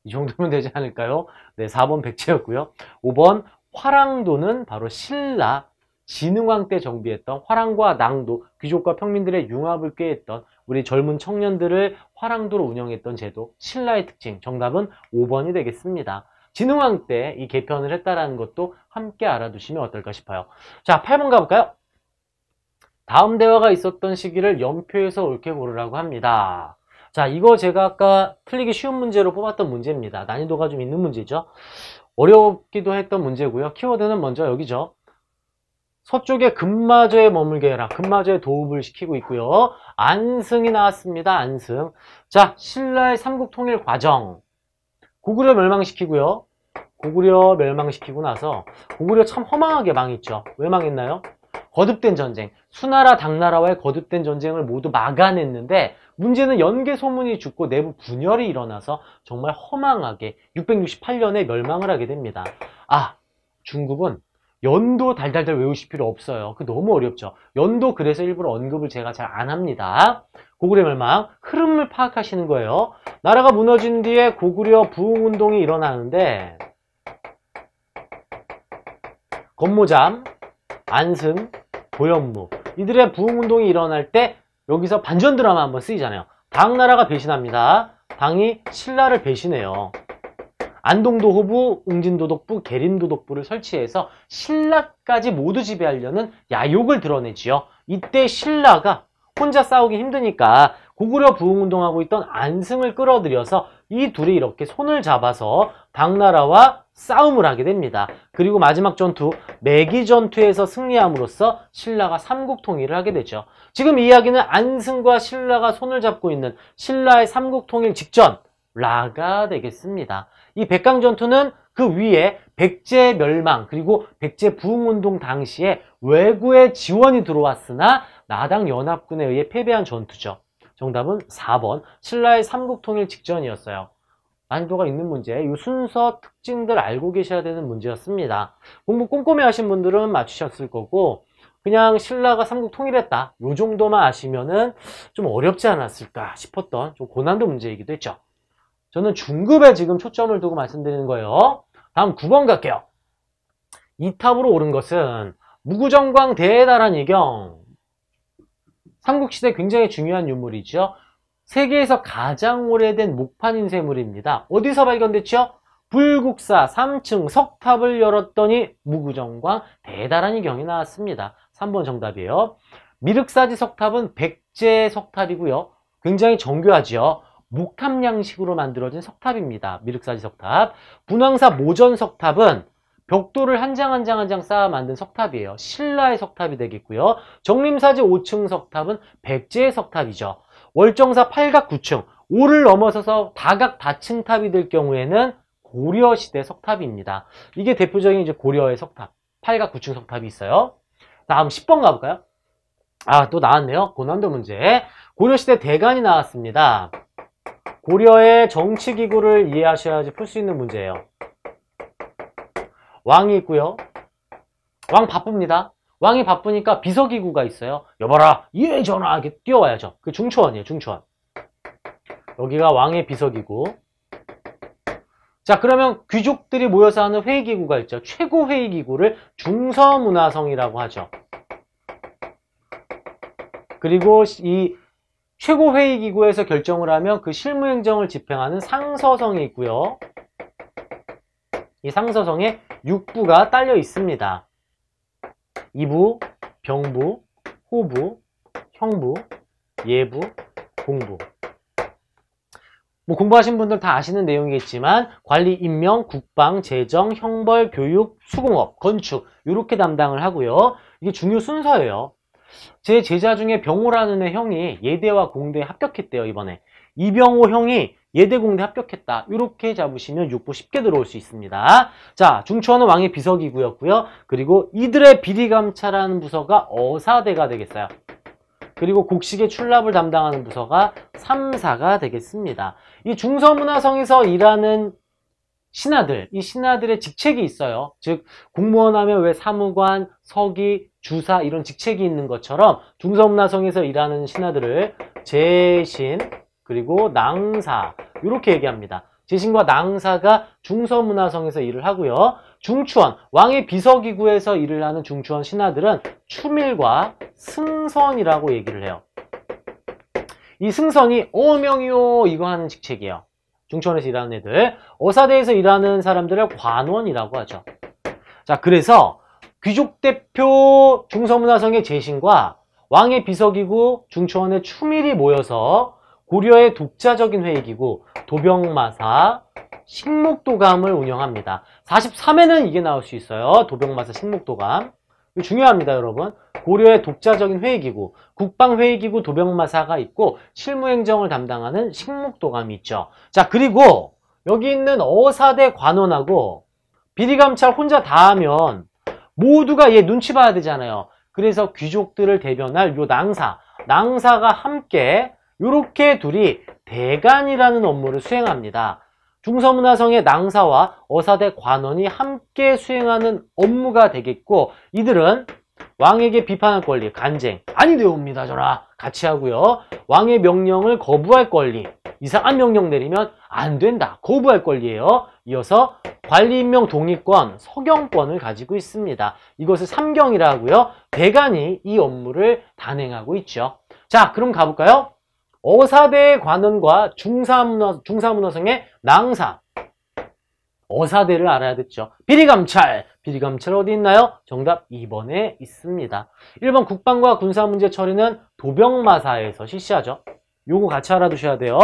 이 정도면 되지 않을까요? 네, 4번 백제였고요. 5번 화랑도는 바로 신라 진흥왕 때 정비했던 화랑과 낭도, 귀족과 평민들의 융합을 꾀했던 우리 젊은 청년들을 화랑도로 운영했던 제도, 신라의 특징. 정답은 5번이 되겠습니다. 진흥왕 때 이 개편을 했다라는 것도 함께 알아두시면 어떨까 싶어요. 자, 8번 가볼까요? 다음 대화가 있었던 시기를 연표에서 옳게 고르라고 합니다. 자, 이거 제가 아까 풀리기 쉬운 문제로 뽑았던 문제입니다. 난이도가 좀 있는 문제죠. 어렵기도 했던 문제고요. 키워드는 먼저 여기죠. 서쪽에 금마저에 머물게 해라. 금마저에 도읍을 시키고 있고요. 안승이 나왔습니다. 안승. 자, 신라의 삼국통일 과정. 고구려 멸망시키고요. 고구려 멸망시키고 나서 고구려 참 허망하게 망했죠. 왜 망했나요? 거듭된 전쟁. 수나라, 당나라와의 거듭된 전쟁을 모두 막아냈는데 문제는 연개 소문이 죽고 내부 분열이 일어나서 정말 허망하게 668년에 멸망을 하게 됩니다. 아, 중국은 연도 달달달 외우실 필요 없어요. 그 너무 어렵죠. 연도 그래서 일부러 언급을 제가 잘 안 합니다. 고구려 멸망, 흐름을 파악하시는 거예요. 나라가 무너진 뒤에 고구려 부흥운동이 일어나는데 건모잠, 안승, 고현무 이들의 부흥운동이 일어날 때 여기서 반전 드라마 한번 쓰이잖아요. 당나라가 배신합니다. 당이 신라를 배신해요. 안동도호부, 웅진도독부, 계림도독부를 설치해서 신라까지 모두 지배하려는 야욕을 드러내지요. 이때 신라가 혼자 싸우기 힘드니까 고구려 부흥운동하고 있던 안승을 끌어들여서 이 둘이 이렇게 손을 잡아서 당나라와 싸움을 하게 됩니다. 그리고 마지막 전투, 매기전투에서 승리함으로써 신라가 삼국통일을 하게 되죠. 지금 이 이야기는 안승과 신라가 손을 잡고 있는 신라의 삼국통일 직전 라가 되겠습니다. 이 백강전투는 그 위에 백제 멸망 그리고 백제 부흥운동 당시에 외구의 지원이 들어왔으나 나당 연합군에 의해 패배한 전투죠. 정답은 4번 신라의 삼국통일 직전이었어요. 난이도가 있는 문제, 이 순서 특징들 알고 계셔야 되는 문제였습니다. 공부 꼼꼼히 하신 분들은 맞추셨을 거고 그냥 신라가 삼국 통일했다 이 정도만 아시면은 좀 어렵지 않았을까 싶었던 좀 고난도 문제이기도 했죠. 저는 중급에 지금 초점을 두고 말씀드리는 거예요. 다음 9번 갈게요. 이 탑으로 오른 것은 무구정광 대다란 이경. 삼국시대 굉장히 중요한 유물이죠. 세계에서 가장 오래된 목판 인쇄물입니다. 어디서 발견됐죠? 불국사 3층 석탑을 열었더니 무구정광 대다란 이경이 나왔습니다. 3번 정답이에요. 미륵사지 석탑은 백제 석탑이고요. 굉장히 정교하죠. 목탑 양식으로 만들어진 석탑입니다. 미륵사지 석탑. 분황사 모전 석탑은 벽돌을 한 장 한 장 한 장 쌓아 만든 석탑이에요. 신라의 석탑이 되겠고요. 정림사지 5층 석탑은 백제의 석탑이죠. 월정사 8각 9층, 5를 넘어서서 다각 다층탑이 될 경우에는 고려시대 석탑입니다. 이게 대표적인 이제 고려의 석탑, 8각 9층 석탑이 있어요. 다음 10번 가볼까요? 아, 또 나왔네요. 고난도 문제. 고려시대 대간이 나왔습니다. 고려의 정치기구를 이해하셔야지 풀 수 있는 문제예요. 왕이 있고요. 왕 바쁩니다. 왕이 바쁘니까 비서기구가 있어요. 여봐라, 예 전하 이렇게 뛰어와야죠. 그 중초원이에요. 중초원. 여기가 왕의 비서기구. 자, 그러면 귀족들이 모여서 하는 회의기구가 있죠. 최고회의기구를 중서문화성이라고 하죠. 그리고 이 최고회의기구에서 결정을 하면 그 실무행정을 집행하는 상서성이 있고요. 이 상서성에 6부가 딸려 있습니다. 이부, 병부, 호부, 형부, 예부, 공부. 뭐 공부하신 분들 다 아시는 내용이겠지만 관리, 임명, 국방, 재정, 형벌, 교육, 수공업, 건축 이렇게 담당을 하고요. 이게 중요 순서예요. 제 제자 중에 병호라는 애 형이 예대와 공대에 합격했대요. 이번에 이병호 형이 예대 공대 합격했다. 이렇게 잡으시면 6부 쉽게 들어올 수 있습니다. 자, 중초원은 왕의 비서기구였고요. 그리고 이들의 비리감찰하는 부서가 어사대가 되겠어요. 그리고 곡식의 출납을 담당하는 부서가 삼사가 되겠습니다. 이 중서문화성에서 일하는 신하들, 이 신하들의 직책이 있어요. 즉 공무원 하면 왜 사무관, 서기, 주사 이런 직책이 있는 것처럼 중서문화성에서 일하는 신하들을 제신 그리고 낭사 이렇게 얘기합니다. 제신과 낭사가 중서문화성에서 일을 하고요. 중추원, 왕의 비서기구에서 일을 하는 중추원 신하들은 추밀과 승선이라고 얘기를 해요. 이 승선이 어명이요 이거 하는 직책이에요. 중추원에서 일하는 애들. 어사대에서 일하는 사람들을 관원이라고 하죠. 자, 그래서 귀족대표 중서문화성의 제신과 왕의 비서기구 중추원의 추밀이 모여서 고려의 독자적인 회의기구 도병마사 식목도감을 운영합니다. 43회는 이게 나올 수 있어요. 도병마사 식목도감. 이거 중요합니다, 여러분. 고려의 독자적인 회의기구, 국방회의기구 도병마사가 있고 실무행정을 담당하는 식목도감이 있죠. 자, 그리고 여기 있는 어사대 관원하고 비리감찰 혼자 다 하면 모두가 얘 눈치 봐야 되잖아요. 그래서 귀족들을 대변할 요 낭사가 함께 요렇게 둘이 대간이라는 업무를 수행합니다. 중서문화성의 낭사와 어사대 관원이 함께 수행하는 업무가 되겠고 이들은 왕에게 비판할 권리, 간쟁, 아니되옵니다 저라 같이 하고요. 왕의 명령을 거부할 권리, 이상한 명령 내리면 안 된다, 거부할 권리예요. 이어서 관리임명 동의권, 서경권을 가지고 있습니다. 이것을 삼경이라 하고요. 대간이 이 업무를 단행하고 있죠. 자, 그럼 가볼까요? 어사대의 관원과 중사문화성의 낭사. 어사대를 알아야겠죠. 비리감찰 어디 있나요? 정답 2번에 있습니다. 1번 국방과 군사문제 처리는 도병마사에서 실시하죠. 요거 같이 알아두셔야 돼요.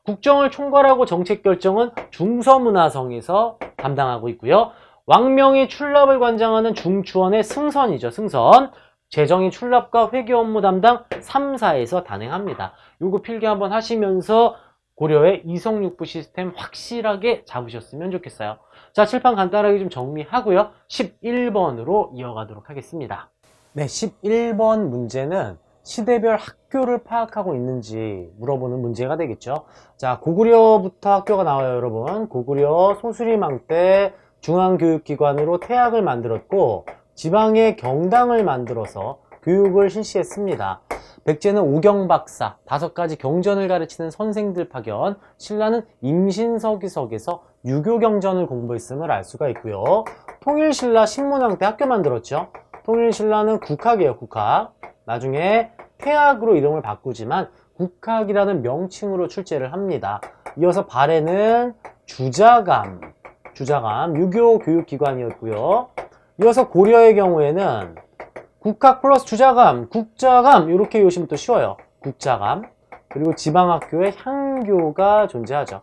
국정을 총괄하고 정책 결정은 중서문화성에서 담당하고 있고요. 왕명이 출납을 관장하는 중추원의 승선이죠. 승선. 재정이 출납과 회계 업무 담당 3사에서 단행합니다. 요거 필기 한번 하시면서 고려의 이성육부 시스템 확실하게 잡으셨으면 좋겠어요. 자, 칠판 간단하게 좀 정리하고요. 11번으로 이어가도록 하겠습니다. 네, 11번 문제는 시대별 학교를 파악하고 있는지 물어보는 문제가 되겠죠. 자, 고구려부터 학교가 나와요, 여러분. 고구려 소수리망 때 중앙교육기관으로 태학을 만들었고 지방에 경당을 만들어서 교육을 실시했습니다. 백제는 오경박사, 5가지 경전을 가르치는 선생들 파견, 신라는 임신서기석에서 유교경전을 공부했음을 알 수가 있고요. 통일신라 신문왕 때 학교 만들었죠. 통일신라는 국학이에요, 국학. 나중에 태학으로 이름을 바꾸지만 국학이라는 명칭으로 출제를 합니다. 이어서 발해는 주자감, 유교 교육기관이었고요. 이어서 고려의 경우에는 국학 플러스 주자감, 국자감 이렇게 외우시면 또 쉬워요. 국자감. 그리고 지방학교에 향교가 존재하죠.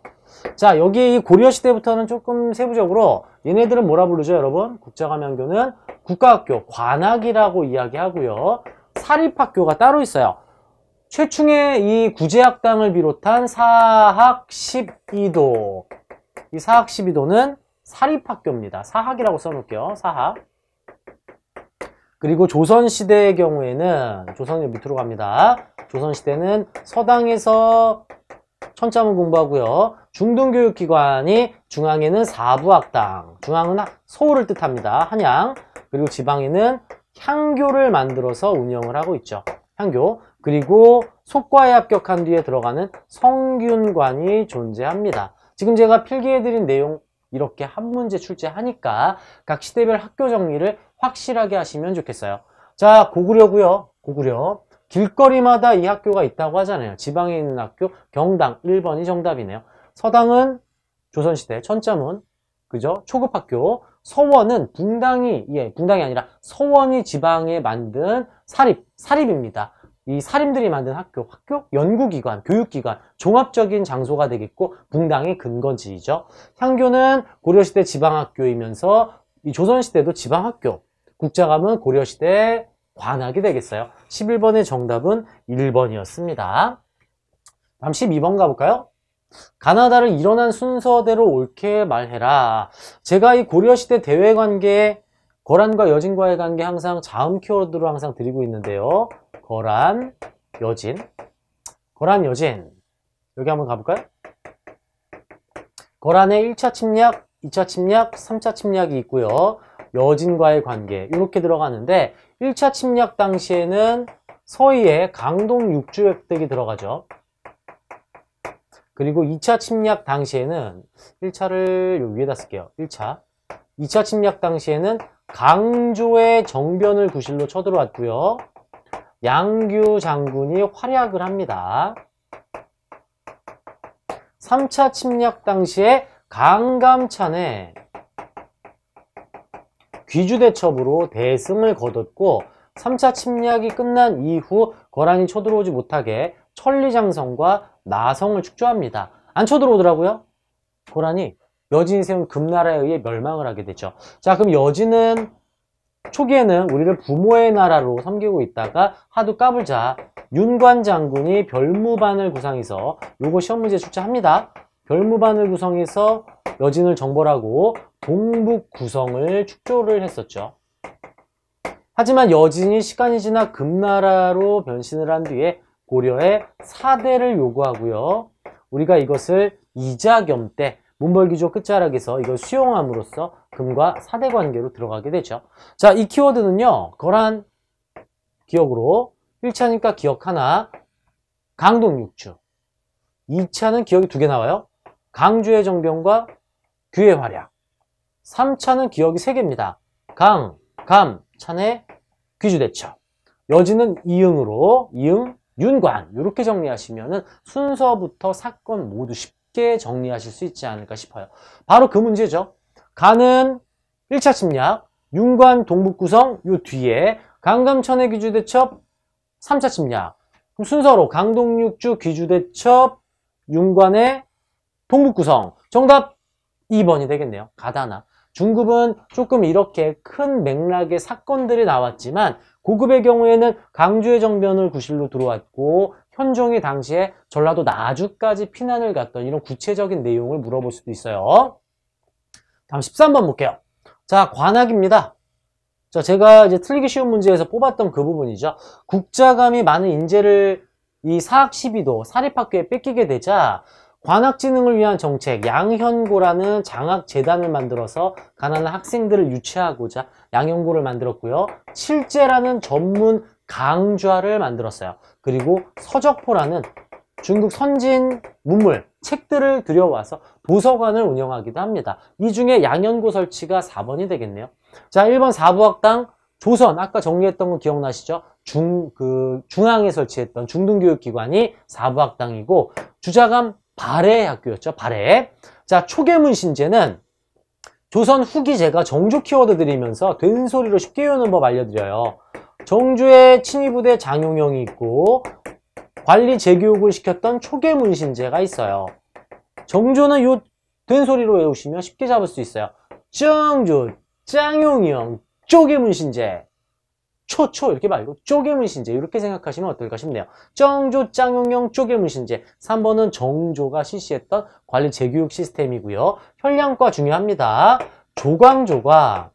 자, 여기 고려시대부터는 조금 세부적으로 얘네들은 뭐라 부르죠, 여러분? 국자감 향교는 국가학교, 관학이라고 이야기하고요. 사립학교가 따로 있어요. 최충의 이 구제학당을 비롯한 사학 12도. 이 사학 12도는 사립학교입니다. 사학이라고 써놓을게요. 사학. 그리고 조선시대의 경우에는 조선이 밑으로 갑니다. 조선시대는 서당에서 천자문 공부하고요. 중등교육기관이 중앙에는 사부학당, 중앙은 서울을 뜻합니다. 한양. 그리고 지방에는 향교를 만들어서 운영을 하고 있죠. 향교. 그리고 속과에 합격한 뒤에 들어가는 성균관이 존재합니다. 지금 제가 필기해드린 내용 이렇게 한 문제 출제하니까 각 시대별 학교 정리를 확실하게 하시면 좋겠어요. 자, 고구려고요. 고구려. 길거리마다 이 학교가 있다고 하잖아요. 지방에 있는 학교 경당 1번이 정답이네요. 서당은 조선시대 천자문, 그죠? 초급학교. 서원은 붕당이 아니라 서원이 지방에 만든 사립입니다. 이 사림들이 만든 학교, 연구기관, 교육기관, 종합적인 장소가 되겠고 붕당이 근거지이죠. 향교는 고려시대 지방학교이면서 이 조선시대도 지방학교, 국자감은 고려시대 관학이 되겠어요. 11번의 정답은 1번이었습니다. 다음 12번 가볼까요? 가나다를 일어난 순서대로 옳게 말해라. 제가 이 고려시대 대외관계, 거란과 여진과의 관계 항상 자음 키워드로 항상 드리고 있는데요. 거란, 여진. 여기 한번 가볼까요? 거란의 1차 침략 2차 침략, 3차 침략이 있고요. 여진과의 관계 이렇게 들어가는데 1차 침략 당시에는 서희의 강동 육주 획득이 들어가죠. 그리고 2차 침략 당시에는 1차를 여기 위에다 쓸게요. 1차. 2차 침략 당시에는 강조의 정변을 구실로 쳐들어왔고요. 양규 장군이 활약을 합니다. 3차 침략 당시에 강감찬의 귀주대첩으로 대승을 거뒀고 3차 침략이 끝난 이후 거란이 쳐들어오지 못하게 천리장성과 나성을 축조합니다. 안 쳐들어오더라고요. 거란이 여진이 세운 금나라에 의해 멸망을 하게 되죠. 자, 그럼 여진은 초기에는 우리를 부모의 나라로 섬기고 있다가 하도 까불자 윤관 장군이 별무반을 구상해서 요거 시험 문제 출제합니다. 별무반을 구성해서 여진을 정벌하고 동북 구성을 축조를 했었죠. 하지만 여진이 시간이 지나 금나라로 변신을 한 뒤에 고려에 사대를 요구하고요. 우리가 이것을 이자겸 때 문벌기조 끝자락에서 이걸 수용함으로써 금과 사대 관계로 들어가게 되죠. 자, 이 키워드는요. 거란 기억으로 1차니까 기억 하나, 강동육주. 2차는 기억이 2개 나와요. 강주의 정변과 규의 활약. 3차는 기억이 3개입니다. 강, 감, 찬의 귀주대첩. 여진은 이응으로 이응, 윤관 이렇게 정리하시면은 순서부터 사건 모두 쉽게 정리하실 수 있지 않을까 싶어요. 바로 그 문제죠. 간은 1차 침략, 윤관 동북구성 요 뒤에 강감천의 귀주대첩 3차 침략. 그럼 순서로 강동육주 귀주대첩 윤관의 동북구성. 정답 2번이 되겠네요. 가다나. 중급은 조금 이렇게 큰 맥락의 사건들이 나왔지만 고급의 경우에는 강주의 정변을 구실로 들어왔고 현종이 당시에 전라도 나주까지 피난을 갔던 이런 구체적인 내용을 물어볼 수도 있어요. 다음 13번 볼게요. 자, 관악입니다. 자, 제가 이제 틀리기 쉬운 문제에서 뽑았던 그 부분이죠. 국자감이 많은 인재를 이 사학 12도 사립학교에 뺏기게 되자 관악진흥을 위한 정책 양현고라는 장학재단을 만들어서 가난한 학생들을 유치하고자 양현고를 만들었고요. 칠제라는 전문 강좌를 만들었어요. 그리고 서적포라는 중국 선진 문물, 책들을 들여와서 도서관을 운영하기도 합니다. 이 중에 양현고 설치가 4번이 되겠네요. 자, 1번 사부학당 조선, 아까 정리했던 거 기억나시죠? 중앙에 설치했던 중등교육기관이 사부학당이고 주자감 발해 학교였죠. 발해. 자, 초계문 신제는 조선 후기 제가 정조 키워드 드리면서 된소리로 쉽게 외우는 법 알려드려요. 정조의 친위부대 장용영이 있고 관리 재교육을 시켰던 초계문 신제가 있어요. 정조는 요 된소리로 외우시면 쉽게 잡을 수 있어요. 정조, 장용영, 쪼개문 신제. 초 이렇게 말고 쪼개문 신제 이렇게 생각하시면 어떨까 싶네요. 정조, 장용영, 쪼개문 신제. 3번은 정조가 실시했던 관리 재교육 시스템이고요. 현량과 중요합니다. 조광조가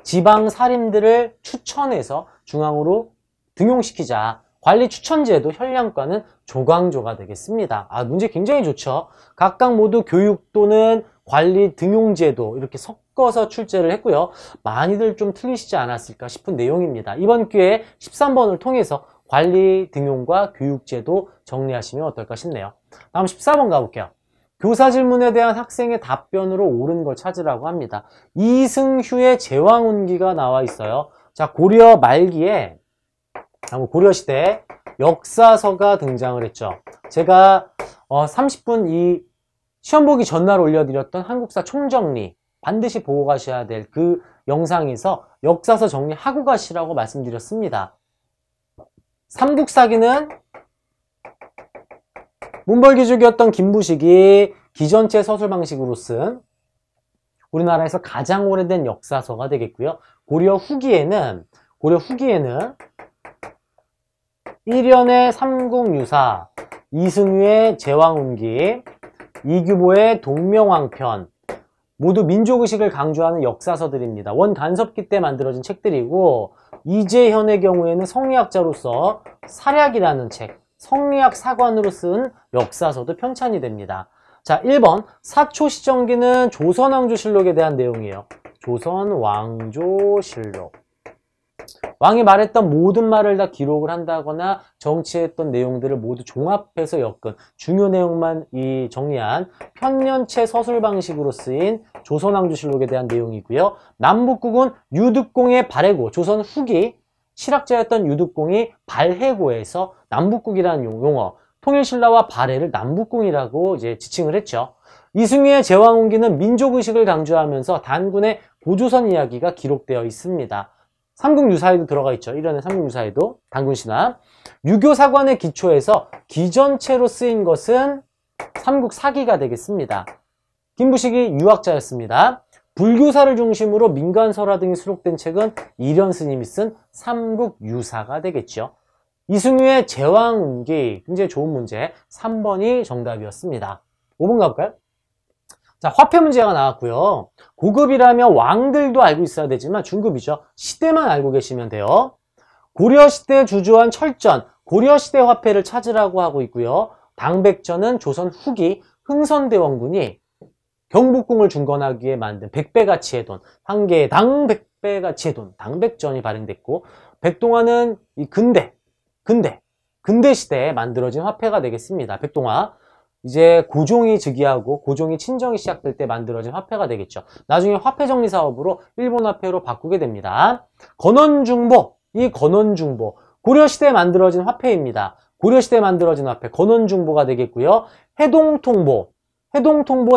지방 사림들을 추천해서 중앙으로 등용시키자. 관리 추천제도 현량과는 조광조가 되겠습니다. 아, 문제 굉장히 좋죠. 각각 모두 교육 또는 관리 등용제도 이렇게 섞어서 출제를 했고요. 많이들 좀 틀리시지 않았을까 싶은 내용입니다. 이번 기회에 13번을 통해서 관리 등용과 교육제도 정리하시면 어떨까 싶네요. 다음 14번 가볼게요. 교사 질문에 대한 학생의 답변으로 옳은 걸 찾으라고 합니다. 이승휴의 제왕운기가 나와 있어요. 자, 고려 말기에 고려시대 역사서가 등장을 했죠. 제가 30분 이 시험 보기 전날 올려드렸던 한국사 총정리 반드시 보고 가셔야 될 그 영상에서 역사서 정리하고 가시라고 말씀드렸습니다. 삼국사기는 문벌기족이었던 김부식이 기전체 서술 방식으로 쓴 우리나라에서 가장 오래된 역사서가 되겠고요. 고려 후기에는 일연의 삼국유사, 이승휴의 제왕운기, 이규보의 동명왕편 모두 민족의식을 강조하는 역사서들입니다. 원간섭기 때 만들어진 책들이고 이재현의 경우에는 성리학자로서 사략이라는 책, 성리학 사관으로 쓴 역사서도 편찬이 됩니다. 자, 1번 사초시정기는 조선왕조실록에 대한 내용이에요. 조선왕조실록. 왕이 말했던 모든 말을 다 기록을 한다거나 정치했던 내용들을 모두 종합해서 엮은 중요 내용만 정리한 편년체 서술 방식으로 쓰인 조선왕조실록에 대한 내용이고요. 남북국은 유득공의 발해고, 조선 후기 실학자였던 유득공이 발해고에서 남북국이라는 용어, 통일신라와 발해를 남북국이라고 이제 지칭을 했죠. 이승휘의 제왕운기는 민족의식을 강조하면서 단군의 고조선 이야기가 기록되어 있습니다. 삼국유사에도 들어가 있죠. 1년의 삼국유사에도 단군신화. 유교사관의 기초에서 기전체로 쓰인 것은 삼국사기가 되겠습니다. 김부식이 유학자였습니다. 불교사를 중심으로 민간설화 등이 수록된 책은 이련 스님이 쓴 삼국유사가 되겠죠. 이승휘의 제왕운기, 굉장히 좋은 문제. 3번이 정답이었습니다. 5번 가볼까요? 자, 화폐 문제가 나왔고요. 고급이라면 왕들도 알고 있어야 되지만 중급이죠. 시대만 알고 계시면 돼요. 고려시대 주조한 철전, 고려시대 화폐를 찾으라고 하고 있고요. 당백전은 조선 후기 흥선대원군이 경복궁을 중건하기 위해 만든 100배 가치의 돈, 한 개당 100배 가치의 돈, 당백전이 발행됐고, 백동화는 이 근대 시대에 만들어진 화폐가 되겠습니다. 백동화. 이제 고종이 즉위하고 고종이 친정이 시작될 때 만들어진 화폐가 되겠죠. 나중에 화폐정리 사업으로 일본 화폐로 바꾸게 됩니다. 건원중보, 이 건원중보, 고려시대에 만들어진 화폐입니다. 고려시대에 만들어진 화폐, 건원중보가 되겠고요. 해동통보,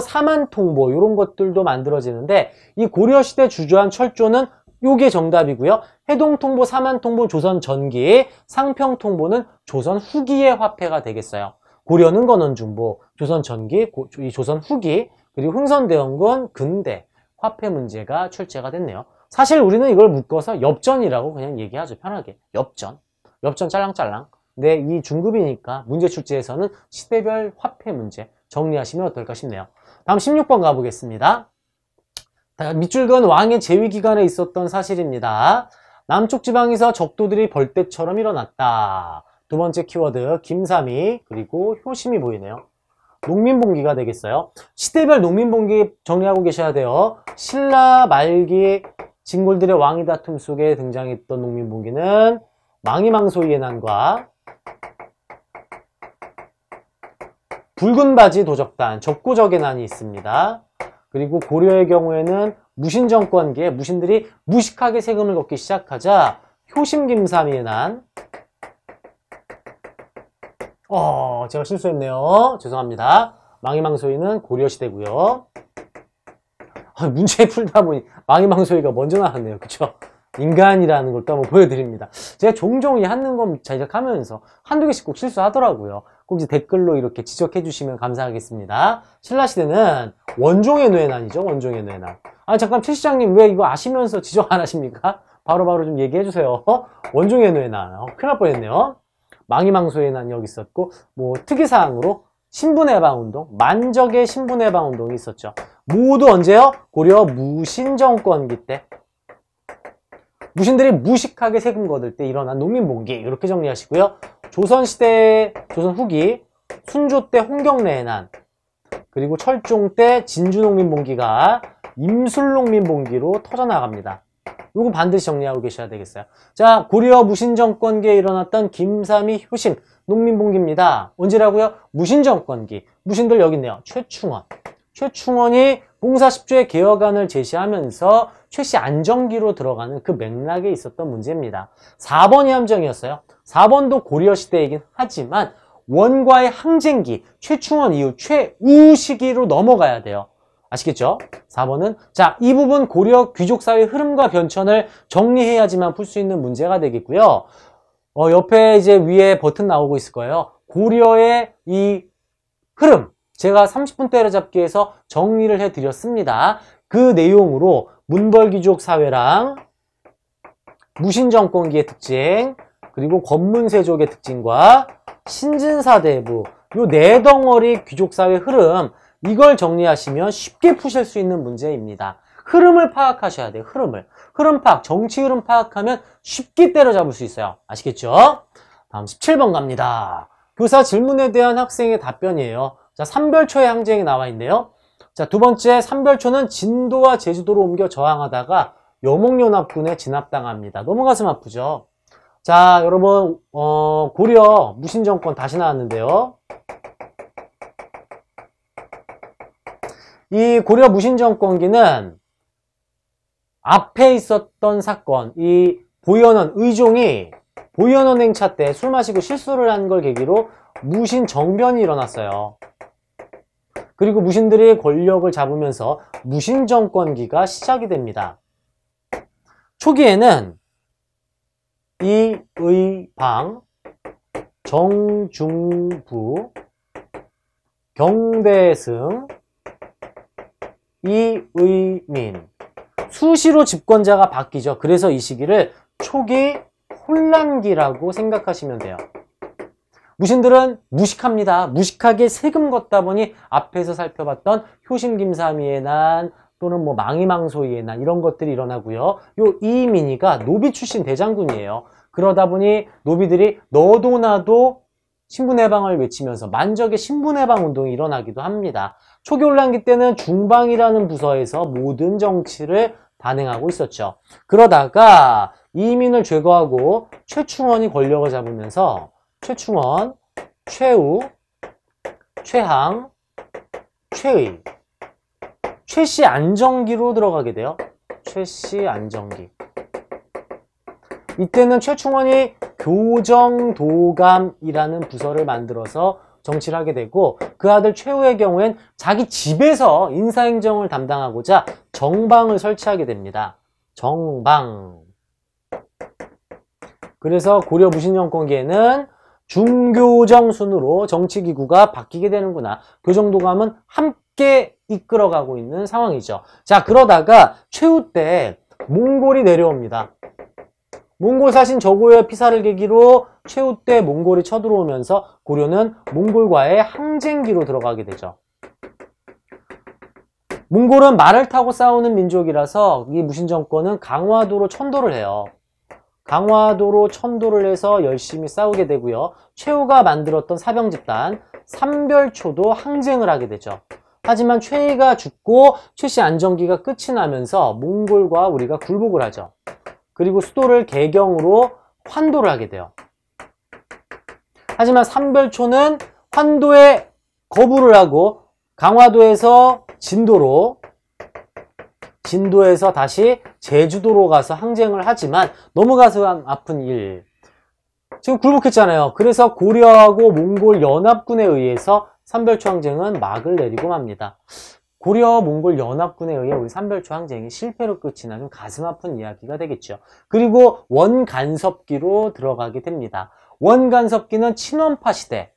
사만통보 이런 것들도 만들어지는데 이 고려시대 주조한 철조는 요게 정답이고요. 해동통보, 사만통보 조선 전기, 상평통보는 조선 후기의 화폐가 되겠어요. 고려는 건원중보, 조선 전기, 조선 후기, 그리고 흥선대원군 근대 화폐 문제가 출제가 됐네요. 사실 우리는 이걸 묶어서 엽전이라고 그냥 얘기하죠. 편하게. 엽전 짤랑짤랑. 근데 이 중급이니까 문제 출제에서는 시대별 화폐 문제 정리하시면 어떨까 싶네요. 다음 16번 가보겠습니다. 밑줄근 왕의 재위 기간에 있었던 사실입니다. 남쪽 지방에서 적도들이 벌떼처럼 일어났다. 두 번째 키워드 김삼이 그리고 효심이 보이네요. 농민봉기가 되겠어요. 시대별 농민봉기 정리하고 계셔야 돼요. 신라 말기 진골들의 왕위 다툼 속에 등장했던 농민봉기는 망이망소이의 난과 붉은 바지 도적단 적고적의 난이 있습니다. 그리고 고려의 경우에는 무신정권기에 무신들이 무식하게 세금을 걷기 시작하자 효심김삼이의 난. 제가 실수했네요. 죄송합니다. 망이망소이는 고려시대고요. 문제 풀다 보니 망이망소이가 먼저 나왔네요. 그쵸? 인간이라는 걸 또 한번 보여드립니다. 제가 종종 이 한능검 제작하면서 한두 개씩 꼭 실수하더라고요. 꼭 이제 댓글로 이렇게 지적해 주시면 감사하겠습니다. 신라시대는 원종의 뇌난이죠. 원종의 뇌난. 잠깐 최 시장님 왜 이거 아시면서 지적 안 하십니까? 바로바로 좀 얘기해 주세요. 원종의 뇌난. 큰일 날 뻔했네요. 망이망소의 난 여기 있었고, 뭐 특이사항으로 신분해방운동, 만적의 신분해방운동이 있었죠. 모두 언제요? 고려 무신정권기 때. 무신들이 무식하게 세금 거둘 때 일어난 농민봉기 이렇게 정리하시고요. 조선시대, 조선 후기 순조 때 홍경래의 난, 그리고 철종 때 진주농민봉기가 임술농민봉기로 터져나갑니다. 이거 반드시 정리하고 계셔야 되겠어요. 자, 고려 무신정권기에 일어났던 김삼이 효심 농민봉기입니다. 언제라고요? 무신정권기. 무신들 여기 있네요. 최충원. 최충원이 봉사 10조의 개혁안을 제시하면서 최씨 안정기로 들어가는 그 맥락에 있었던 문제입니다. 4번이 함정이었어요. 4번도 고려시대이긴 하지만 원과의 항쟁기, 최충원 이후 최우 시기로 넘어가야 돼요. 아시겠죠? 4번은 자, 이 부분 고려 귀족사회의 흐름과 변천을 정리해야지만 풀 수 있는 문제가 되겠고요. 옆에 이제 위에 버튼 나오고 있을 거예요. 고려의 이 흐름, 제가 30분 때려잡기에서 정리를 해드렸습니다. 그 내용으로 문벌귀족 사회랑 무신정권기의 특징, 그리고 권문세족의 특징과 신진사대부, 요 네 덩어리 귀족사회 흐름, 이걸 정리하시면 쉽게 푸실 수 있는 문제입니다. 흐름을 파악하셔야 돼요. 흐름 파악, 정치 흐름 파악하면 쉽게 때려잡을 수 있어요. 아시겠죠? 다음 17번 갑니다. 교사 질문에 대한 학생의 답변이에요. 자, 삼별초의 항쟁이 나와 있네요. 자, 두 번째, 삼별초는 진도와 제주도로 옮겨 저항하다가 여몽연합군에 진압당합니다. 너무 가슴 아프죠? 자, 여러분, 고려 무신정권 다시 나왔는데요. 이 고려 무신정권기는 앞에 있었던 사건, 이 보현원, 의종이 보현원 행차 때 술 마시고 실수를 한 걸 계기로 무신정변이 일어났어요. 그리고 무신들이 권력을 잡으면서 무신정권기가 시작이 됩니다. 초기에는 이의방, 정중부, 경대승, 이의민 수시로 집권자가 바뀌죠. 그래서 이 시기를 초기 혼란기라고 생각하시면 돼요. 무신들은 무식합니다. 무식하게 세금 걷다 보니 앞에서 살펴봤던 효심김사미의 난 또는 뭐 망이망소이의 난 이런 것들이 일어나고요. 요 이민희가 노비 출신 대장군이에요. 그러다 보니 노비들이 너도 나도 신분해방을 외치면서 만적의 신분해방 운동이 일어나기도 합니다. 초기 혼란기 때는 중방이라는 부서에서 모든 정치를 단행하고 있었죠. 그러다가 이민을 제거하고 최충원이 권력을 잡으면서 최충원, 최우, 최항, 최의, 최씨 안정기로 들어가게 돼요. 최씨 안정기. 이때는 최충원이 교정도감이라는 부서를 만들어서 정치를 하게 되고 그 아들 최우의 경우엔 자기 집에서 인사행정을 담당하고자 정방을 설치하게 됩니다. 정방. 그래서 고려 무신정권기에는 중교정 순으로 정치기구가 바뀌게 되는구나. 교정도감은 함께 이끌어가고 있는 상황이죠. 자, 그러다가 최우 때 몽골이 내려옵니다. 몽골 사신 저고의 피살을 계기로 최우 때 몽골이 쳐들어오면서 고려는 몽골과의 항쟁기로 들어가게 되죠. 몽골은 말을 타고 싸우는 민족이라서 이 무신정권은 강화도로 천도를 해요. 강화도로 천도를 해서 열심히 싸우게 되고요. 최우가 만들었던 사병집단 삼별초도 항쟁을 하게 되죠. 하지만 최희가 죽고 최씨 안정기가 끝이 나면서 몽골과 우리가 굴복을 하죠. 그리고 수도를 개경으로 환도를 하게 돼요. 하지만 삼별초는 환도에 거부를 하고 강화도에서 진도에서 다시 제주도로 가서 항쟁을 하지만 너무 가슴 아픈 일. 지금 굴복했잖아요. 그래서 고려하고 몽골 연합군에 의해서 삼별초 항쟁은 막을 내리고 맙니다. 고려 몽골 연합군에 의해 우리 삼별초 항쟁이 실패로 끝이 나는 가슴 아픈 이야기가 되겠죠. 그리고 원간섭기로 들어가게 됩니다. 원간섭기는 친원파 시대,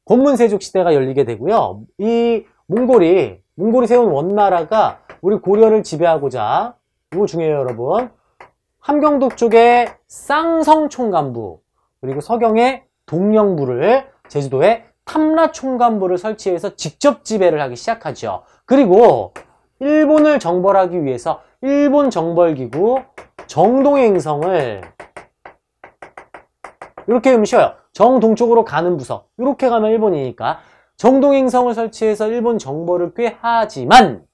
권문세족 시대가 열리게 되고요. 이 몽골이 세운 원나라가 우리 고려를 지배하고자, 이거 중요해요 여러분, 함경도 쪽에 쌍성총감부 그리고 서경에 동령부를, 제주도에 탐라총감부를 설치해서 직접 지배를 하기 시작하죠. 그리고 일본을 정벌하기 위해서 일본 정벌기구 정동행성을, 이렇게 하면 쉬워요. 정동쪽으로 가는 부서, 이렇게 가면 일본이니까 정동행성을 설치해서 일본 정벌을 꾀하지만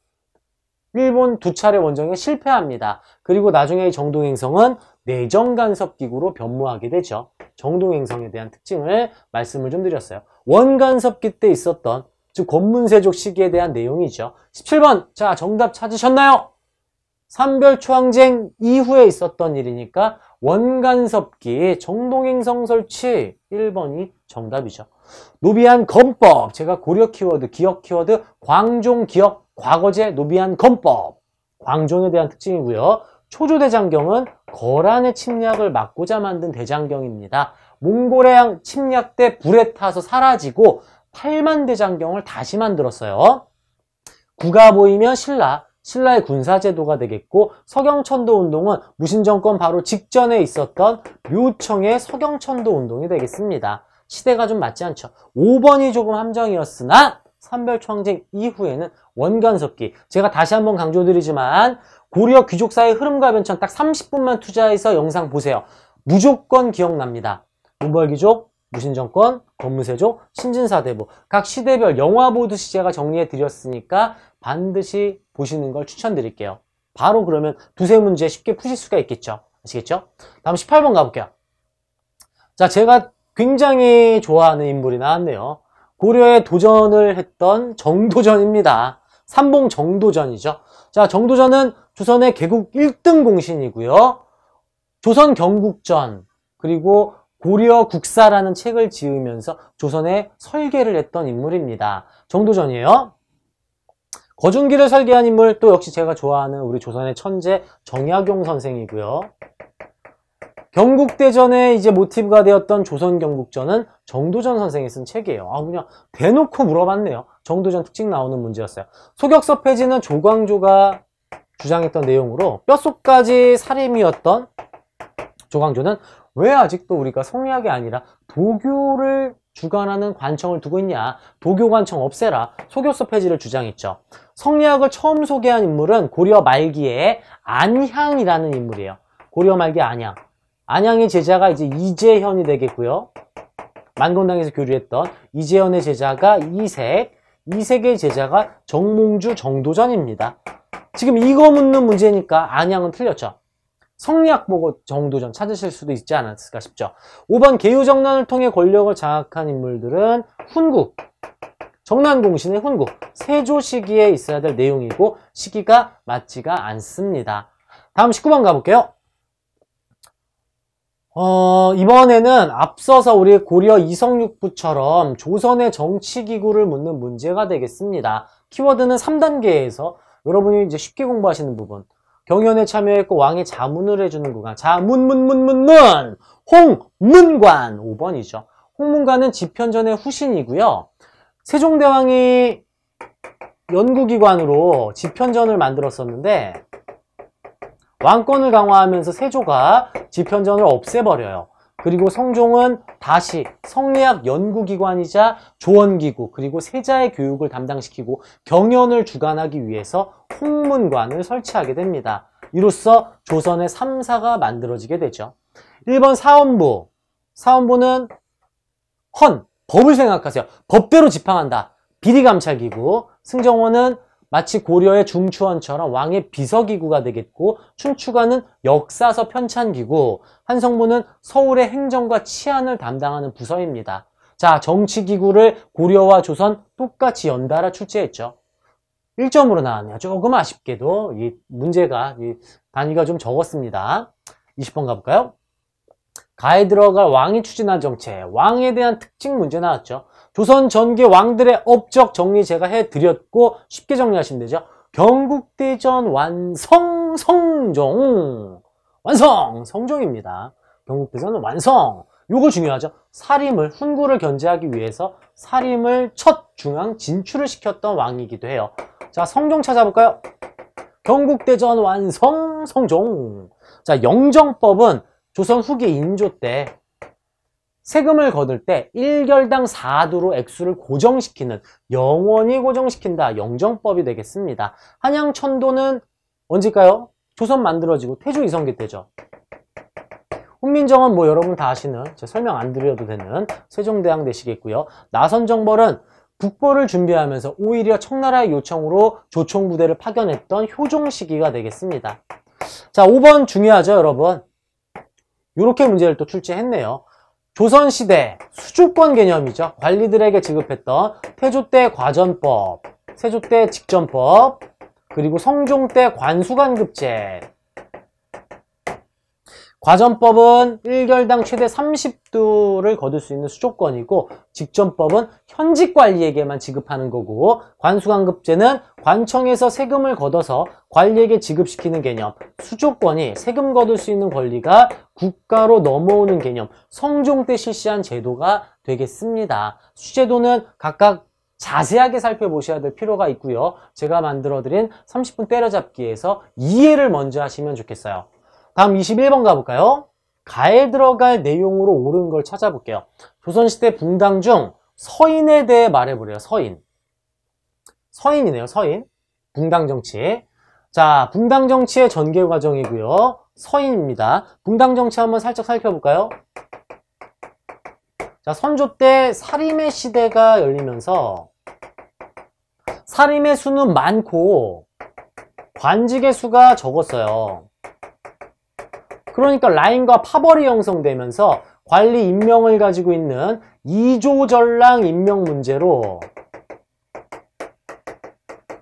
일본 두 차례 원정에 실패합니다. 그리고 나중에 정동행성은 내정간섭기구로 변모하게 되죠. 정동행성에 대한 특징을 말씀을 좀 드렸어요. 원간섭기 때 있었던, 즉 권문세족 시기에 대한 내용이죠. 17번, 자 정답 찾으셨나요? 삼별초항쟁 이후에 있었던 일이니까 원간섭기 정동행성 설치 1번이 정답이죠. 노비한 건법, 제가 고려 키워드, 기억 키워드 광종 기억 과거제 노비한 건법, 광종에 대한 특징이고요. 초조대장경은 거란의 침략을 막고자 만든 대장경입니다. 몽골의 침략 때 불에 타서 사라지고 8만 대장경을 다시 만들었어요. 구가 보이면 신라의 군사제도가 되겠고, 서경천도 운동은 무신정권 바로 직전에 있었던 묘청의 서경천도 운동이 되겠습니다. 시대가 좀 맞지 않죠. 5번이 조금 함정이었으나 삼별초항쟁 이후에는 원간섭기, 제가 다시 한번 강조드리지만 고려 귀족사의 흐름과 변천 딱 30분만 투자해서 영상 보세요. 무조건 기억납니다. 문벌귀족, 무신정권, 건무세조, 신진사대부 각 시대별 영화보도 시제가 정리해 드렸으니까 반드시 보시는 걸 추천드릴게요. 바로 그러면 두세 문제 쉽게 푸실 수가 있겠죠. 아시겠죠? 다음 18번 가볼게요. 자, 제가 굉장히 좋아하는 인물이 나왔네요. 고려에 도전을 했던 정도전입니다. 삼봉 정도전이죠. 자, 정도전은 조선의 개국 1등 공신이고요. 조선 경국전 그리고 고려 국사라는 책을 지으면서 조선의 설계를 했던 인물입니다. 정도전이에요. 거중기를 설계한 인물 또 역시 제가 좋아하는 우리 조선의 천재 정약용 선생이고요. 경국대전의 이제 모티브가 되었던 조선경국전은 정도전 선생이 쓴 책이에요. 그냥 대놓고 물어봤네요. 정도전 특징 나오는 문제였어요. 소격서 폐지는 조광조가 주장했던 내용으로 뼛속까지 살인이었던 조광조는 왜 아직도 우리가 성리학이 아니라 도교를 주관하는 관청을 두고 있냐. 도교관청 없애라. 소교서 폐지를 주장했죠. 성리학을 처음 소개한 인물은 고려 말기에 안향이라는 인물이에요. 고려 말기 안향. 안향의 제자가 이제 이재현이 되겠고요. 만건당에서 교류했던 이재현의 제자가 이색, 이색의 제자가 정몽주, 정도전입니다. 지금 이거 묻는 문제니까 안향은 틀렸죠. 성리학 보고 정도전 찾으실 수도 있지 않았을까 싶죠. 5번 계유정난을 통해 권력을 장악한 인물들은 훈국, 정난공신의 훈국, 세조 시기에 있어야 될 내용이고 시기가 맞지가 않습니다. 다음 19번 가볼게요. 이번에는 앞서서 우리 고려 이성육부처럼 조선의 정치기구를 묻는 문제가 되겠습니다. 키워드는 3단계에서 여러분이 이제 쉽게 공부하시는 부분. 경연에 참여했고 왕의 자문을 해주는 구간. 홍문관 5번이죠. 홍문관은 집현전의 후신이고요. 세종대왕이 연구기관으로 집현전을 만들었었는데 왕권을 강화하면서 세조가 집현전을 없애버려요. 그리고 성종은 다시 성리학 연구기관이자 조언기구 그리고 세자의 교육을 담당시키고 경연을 주관하기 위해서 홍문관을 설치하게 됩니다. 이로써 조선의 3사가 만들어지게 되죠. 1번 사헌부. 사헌부는 법을 생각하세요. 법대로 지팡한다. 비리감찰기구. 승정원은 마치 고려의 중추원처럼 왕의 비서기구가 되겠고 춘추관은 역사서 편찬기구, 한성부는 서울의 행정과 치안을 담당하는 부서입니다. 자, 정치기구를 고려와 조선 똑같이 연달아 출제했죠. 1점으로 나왔네요. 조금 아쉽게도 이 문제가 단위가 좀 적었습니다. 20번 가볼까요? 가에 들어갈 왕이 추진한 정책, 왕에 대한 특징 문제 나왔죠. 조선 전개 왕들의 업적 정리 제가 해드렸고 쉽게 정리하시면 되죠. 경국대전 완성 성종. 완성 성종입니다. 경국대전 완성. 요거 중요하죠. 사림을 훈구를 견제하기 위해서 사림을 첫 중앙 진출을 시켰던 왕이기도 해요. 자, 성종 찾아볼까요? 경국대전 완성 성종. 자, 영정법은 조선 후기 인조 때 세금을 거둘 때 1결당 4두로 액수를 고정시키는, 영원히 고정시킨다, 영정법이 되겠습니다. 한양천도는 언제일까요? 조선 만들어지고 태조 이성계 때죠. 훈민정음 뭐 여러분 다 아시는, 제가 설명 안 드려도 되는 세종대왕 되시겠고요. 나선정벌은 국보를 준비하면서 오히려 청나라의 요청으로 조총부대를 파견했던 효종 시기가 되겠습니다. 자, 5번 중요하죠, 여러분. 이렇게 문제를 또 출제했네요. 조선시대 수주권 개념이죠. 관리들에게 지급했던 태조 때 과전법, 세조 때 직전법, 그리고 성종 때 관수관급제. 과전법은 1결당 최대 30두를 거둘 수 있는 수조권이고, 직전법은 현직 관리에게만 지급하는 거고, 관수관급제는 관청에서 세금을 걷어서 관리에게 지급시키는 개념, 수조권이 세금 거둘 수 있는 권리가 국가로 넘어오는 개념, 성종 때 실시한 제도가 되겠습니다. 수제도는 각각 자세하게 살펴보셔야 될 필요가 있고요. 제가 만들어드린 30분 때려잡기에서 이해를 먼저 하시면 좋겠어요. 다음 21번 가볼까요? 가에 들어갈 내용으로 옳은 걸 찾아볼게요. 조선시대 붕당 중 서인에 대해 말해보래요. 서인이네요. 서인. 붕당 정치. 자, 붕당 정치의 전개 과정이고요. 서인입니다. 붕당 정치 한번 살짝 살펴볼까요? 자, 선조 때 사림의 시대가 열리면서 사림의 수는 많고 관직의 수가 적었어요. 그러니까 라인과 파벌이 형성되면서 관리 임명을 가지고 있는 이조전랑 임명 문제로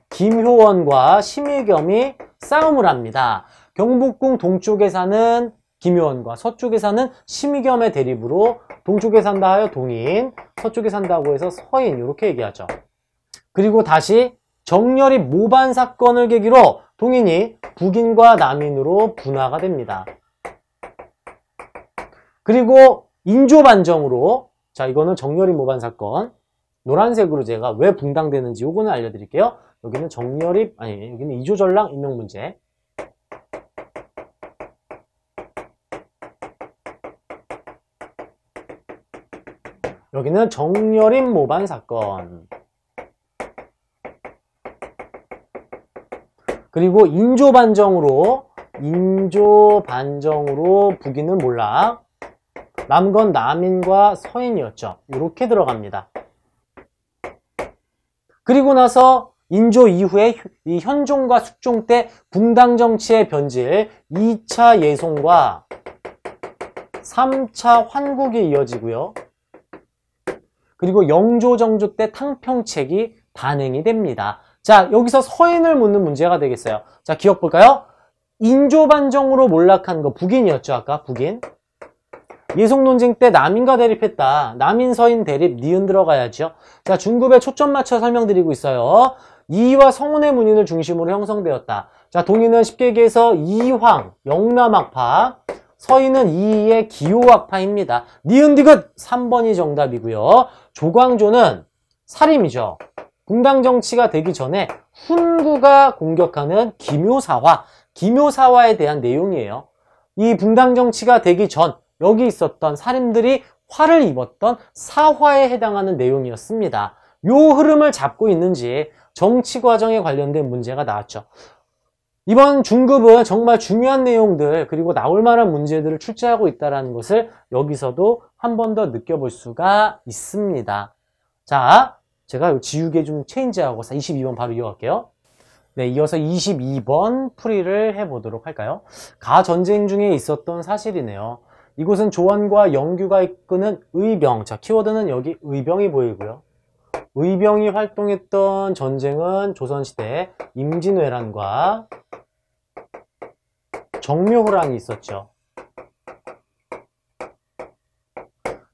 김효원과 심의겸이 싸움을 합니다. 경복궁 동쪽에 사는 김효원과 서쪽에 사는 심의겸의 대립으로 동쪽에 산다 하여 동인, 서쪽에 산다고 해서 서인 이렇게 얘기하죠. 그리고 다시 정렬입 모반 사건을 계기로 동인이 북인과 남인으로 분화가 됩니다. 그리고 인조반정으로, 자, 이거는 정렬입 모반 사건, 노란색으로 제가 왜 분당되는지 요거는 알려드릴게요. 여기는 여기는 이조전랑 임명 문제. 여기는 정렬입 모반 사건. 그리고 인조반정으로 북인은 몰락, 남건 남인과 서인이었죠. 이렇게 들어갑니다. 그리고 나서 인조 이후에 이 현종과 숙종 때 붕당 정치의 변질 2차 예송과 3차 환국이 이어지고요. 그리고 영조 정조 때 탕평책이 단행이 됩니다. 자, 여기서 서인을 묻는 문제가 되겠어요. 자, 기억 볼까요? 인조반정으로 몰락한 거 북인이었죠. 아까 북인. 예송 논쟁 때 남인과 대립했다. 남인 서인 대립 니은 들어가야죠. 자, 중급에 초점 맞춰 설명드리고 있어요. 이와 성운의 문인을 중심으로 형성되었다. 자, 동인은 쉽게 얘기해서 이황, 영남학파, 서인은 이의 기호학파입니다. 니은 디귿 3번이 정답이고요. 조광조는 사림이죠. 붕당 정치가 되기 전에 훈구가 공격하는 기묘사화에 대한 내용이에요. 이 붕당 정치가 되기 전 여기 있었던 사림들이 화를 입었던 사화에 해당하는 내용이었습니다. 요 흐름을 잡고 있는지 정치 과정에 관련된 문제가 나왔죠. 이번 중급은 정말 중요한 내용들 그리고 나올 만한 문제들을 출제하고 있다는 것을 여기서도 한 번 더 느껴볼 수가 있습니다. 자, 제가 지우개 좀 체인지하고 22번 바로 이어갈게요. 네, 이어서 22번 풀이를 해보도록 할까요? 가전쟁 중에 있었던 사실이네요. 이곳은 조원과 영규가 이끄는 의병, 자, 키워드는 여기 의병이 보이고요. 의병이 활동했던 전쟁은 조선시대 임진왜란과 정묘호란이 있었죠.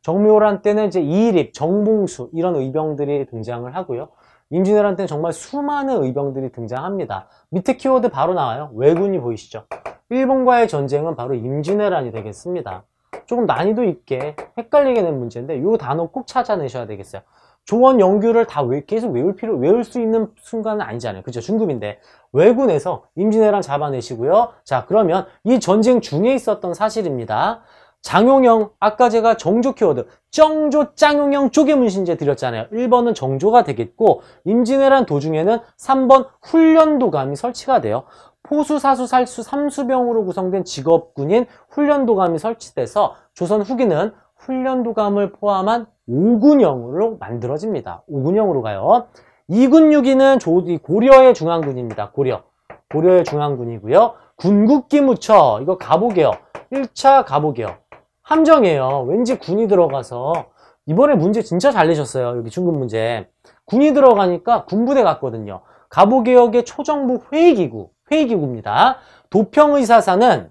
정묘호란 때는 이제 이일입, 정봉수 이런 의병들이 등장을 하고요. 임진왜란 때는 정말 수많은 의병들이 등장합니다. 밑에 키워드 바로 나와요. 왜군이 보이시죠? 일본과의 전쟁은 바로 임진왜란이 되겠습니다. 조금 난이도 있게 헷갈리게 된 문제인데 이 단어 꼭 찾아내셔야 되겠어요. 조원, 영규를 다 계속 외울 수 있는 순간은 아니잖아요. 그죠? 중급인데 왜군에서 임진왜란 잡아내시고요. 자, 그러면 이 전쟁 중에 있었던 사실입니다. 장용영, 아까 제가 정조 키워드 정조, 짱용영, 쪼개문신제 드렸잖아요. 1번은 정조가 되겠고 임진왜란 도중에는 3번 훈련도감이 설치가 돼요. 포수, 사수, 살수, 삼수병으로 구성된 직업군인 훈련도감이 설치돼서 조선 후기는 훈련도감을 포함한 5군형으로 만들어집니다. 5군형으로 가요. 2군 6위는 고려의 중앙군입니다. 고려의 중앙군이고요. 군국기 묻혀, 이거 가보게요. 1차 가보게요. 함정이에요. 왠지 군이 들어가서 이번에 문제 진짜 잘 내셨어요. 여기 중급 문제. 군이 들어가니까 군부대 같거든요. 가보개혁의 초정부 회의기구입니다. 도평의사사는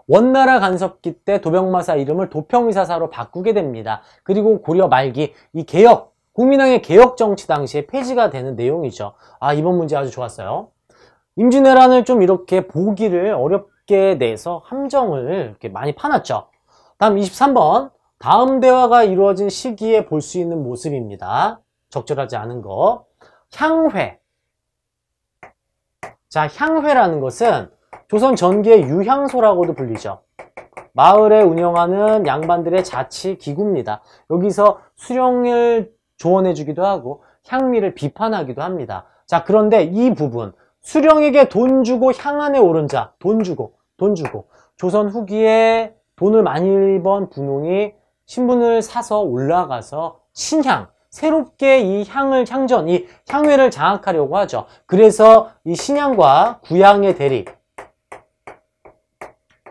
원나라 간섭기 때 도병마사 이름을 도평의사사로 바꾸게 됩니다. 그리고 고려 말기 이 개혁, 국민왕의 개혁 정치 당시에 폐지가 되는 내용이죠. 아, 이번 문제 아주 좋았어요. 임진왜란을 좀 이렇게 보기를 어렵게 내서 함정을 이렇게 많이 파놨죠. 다음 23번. 다음 대화가 이루어진 시기에 볼 수 있는 모습입니다. 적절하지 않은 거. 향회. 자, 향회라는 것은 조선 전기의 유향소라고도 불리죠. 마을에 운영하는 양반들의 자치 기구입니다. 여기서 수령을 조언해주기도 하고 향미를 비판하기도 합니다. 자, 그런데 이 부분 수령에게 돈 주고 향안에 오른 자, 돈 주고 조선 후기에 돈을 많이 번 분홍이 신분을 사서 올라가서 신향, 새롭게 이 향전, 이 향회를 장악하려고 하죠. 그래서 이 신향과 구향의 대립,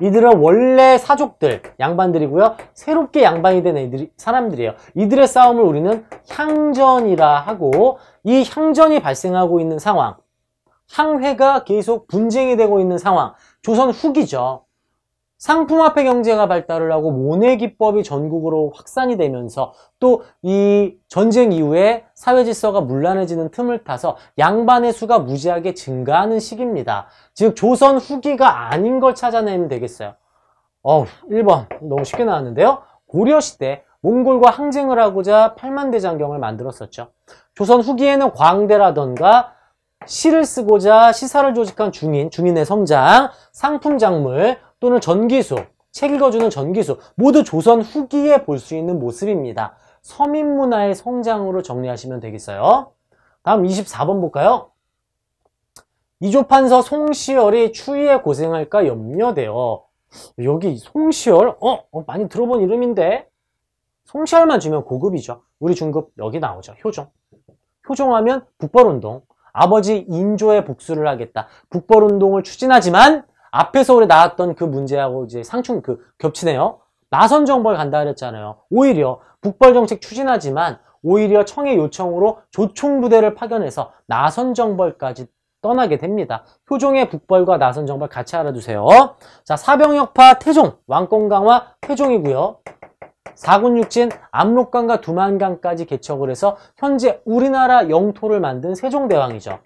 이들은 원래 사족들, 양반들이고요. 새롭게 양반이 된 사람들이에요. 이들의 싸움을 우리는 향전이라 하고, 이 향전이 발생하고 있는 상황, 향회가 계속 분쟁이 되고 있는 상황, 조선 후기죠. 상품화폐 경제가 발달을 하고 모내기법이 전국으로 확산이 되면서 또 이 전쟁 이후에 사회 질서가 문란해지는 틈을 타서 양반의 수가 무지하게 증가하는 시기입니다. 즉 조선 후기가 아닌 걸 찾아내면 되겠어요. 1번 너무 쉽게 나왔는데요. 고려시대 몽골과 항쟁을 하고자 팔만대장경을 만들었었죠. 조선 후기에는 광대라던가 시를 쓰고자 시사를 조직한 중인의 성장, 상품작물 또는 전기수, 책 읽어주는 전기수 모두 조선 후기에 볼 수 있는 모습입니다. 서민문화의 성장으로 정리하시면 되겠어요. 다음 24번 볼까요? 이조판서 송시열이 추위에 고생할까 염려되어. 여기 송시열? 많이 들어본 이름인데 송시열만 주면 고급이죠. 우리 중급 여기 나오죠. 효종. 효종하면 북벌운동. 아버지 인조의 복수를 하겠다. 북벌운동을 추진하지만 앞에서 우리 나왔던 그 문제하고 이제 상충 겹치네요. 나선정벌 간다 그랬잖아요. 오히려 북벌정책 추진하지만 오히려 청의 요청으로 조총부대를 파견해서 나선정벌까지 떠나게 됩니다. 효종의 북벌과 나선정벌 같이 알아두세요. 자, 사병역파 태종, 왕권강화 태종이고요. 사군육진 압록강과 두만강까지 개척을 해서 현재 우리나라 영토를 만든 세종대왕이죠.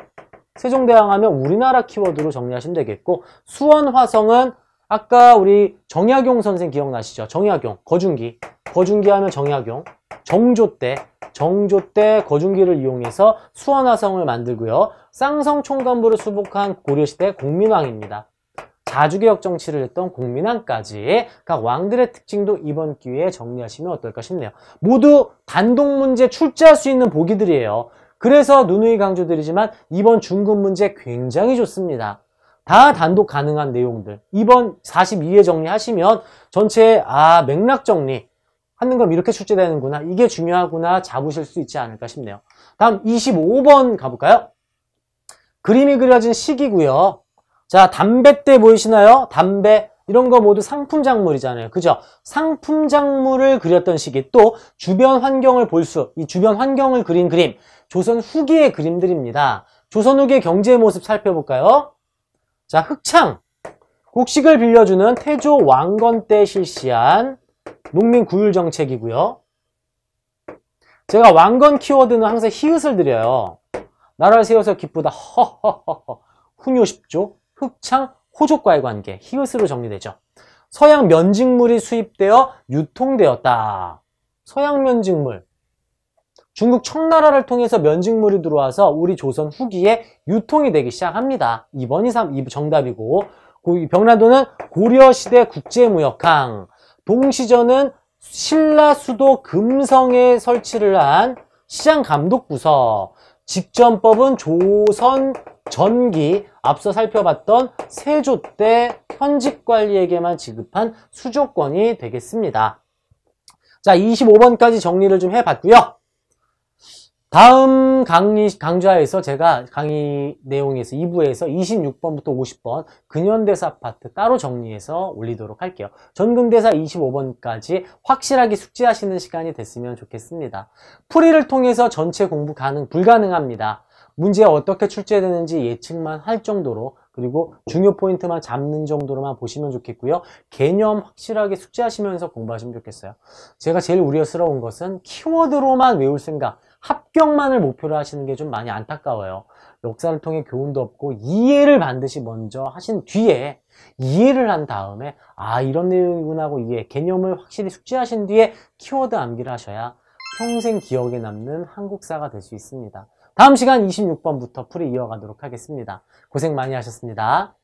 세종대왕 하면 우리나라 키워드로 정리하시면 되겠고, 수원화성은 아까 우리 정약용 선생 기억나시죠? 정약용, 거중기 하면 정약용, 정조 때 거중기를 이용해서 수원화성을 만들고요. 쌍성 총관부를 수복한 고려시대 공민왕입니다. 자주개혁 정치를 했던 공민왕까지 각 왕들의 특징도 이번 기회에 정리하시면 어떨까 싶네요. 모두 단독 문제 출제할 수 있는 보기들이에요. 그래서 누누이 강조드리지만 이번 중급 문제 굉장히 좋습니다. 다 단독 가능한 내용들. 이번 42회 정리하시면 전체 맥락 정리 하는 건 이렇게 출제되는구나. 이게 중요하구나 잡으실 수 있지 않을까 싶네요. 다음 25번 가볼까요? 그림이 그려진 시기고요. 자, 담배 때 보이시나요? 담배 이런 거 모두 상품작물이잖아요. 그죠? 상품작물을 그렸던 시기, 또 주변 환경을 이 주변 환경을 그린 그림, 조선 후기의 그림들입니다. 조선 후기의 경제 모습 살펴볼까요? 자, 흑창, 곡식을 빌려주는 태조 왕건 때 실시한 농민 구휼 정책이고요. 제가 왕건 키워드는 항상 히읗을 드려요. 나라를 세워서 기쁘다, 허허허허, 훈요십조, 흑창, 호족과의 관계, 히읗으로 정리되죠. 서양 면직물이 수입되어 유통되었다. 서양 면직물, 중국 청나라를 통해서 면직물이 들어와서 우리 조선 후기에 유통이 되기 시작합니다. 2번이 정답이고, 병라도는 고려시대 국제무역항, 동시저는 신라 수도 금성에 설치를 한 시장감독부서, 직전법은 조선 전기, 앞서 살펴봤던 세조 때 현직관리에게만 지급한 수조권이 되겠습니다. 자, 25번까지 정리를 좀 해봤고요. 다음 강좌에서 제가 강의 내용에서 2부에서 26번부터 50번 근현대사 파트 따로 정리해서 올리도록 할게요. 전근대사 25번까지 확실하게 숙지하시는 시간이 됐으면 좋겠습니다. 풀이를 통해서 전체 공부 불가능합니다. 문제 어떻게 출제되는지 예측만 할 정도로, 그리고 중요 포인트만 잡는 정도로만 보시면 좋겠고요. 개념 확실하게 숙지하시면서 공부하시면 좋겠어요. 제가 제일 우려스러운 것은 키워드로만 외울 생각, 합격만을 목표로 하시는 게 좀 많이 안타까워요. 역사를 통해 교훈도 없고 이해를 반드시 먼저 하신 뒤에, 이해를 한 다음에 이런 내용이구나 하고 개념을 확실히 숙지하신 뒤에 키워드 암기를 하셔야 평생 기억에 남는 한국사가 될 수 있습니다. 다음 시간 26번부터 풀이 이어가도록 하겠습니다. 고생 많이 하셨습니다.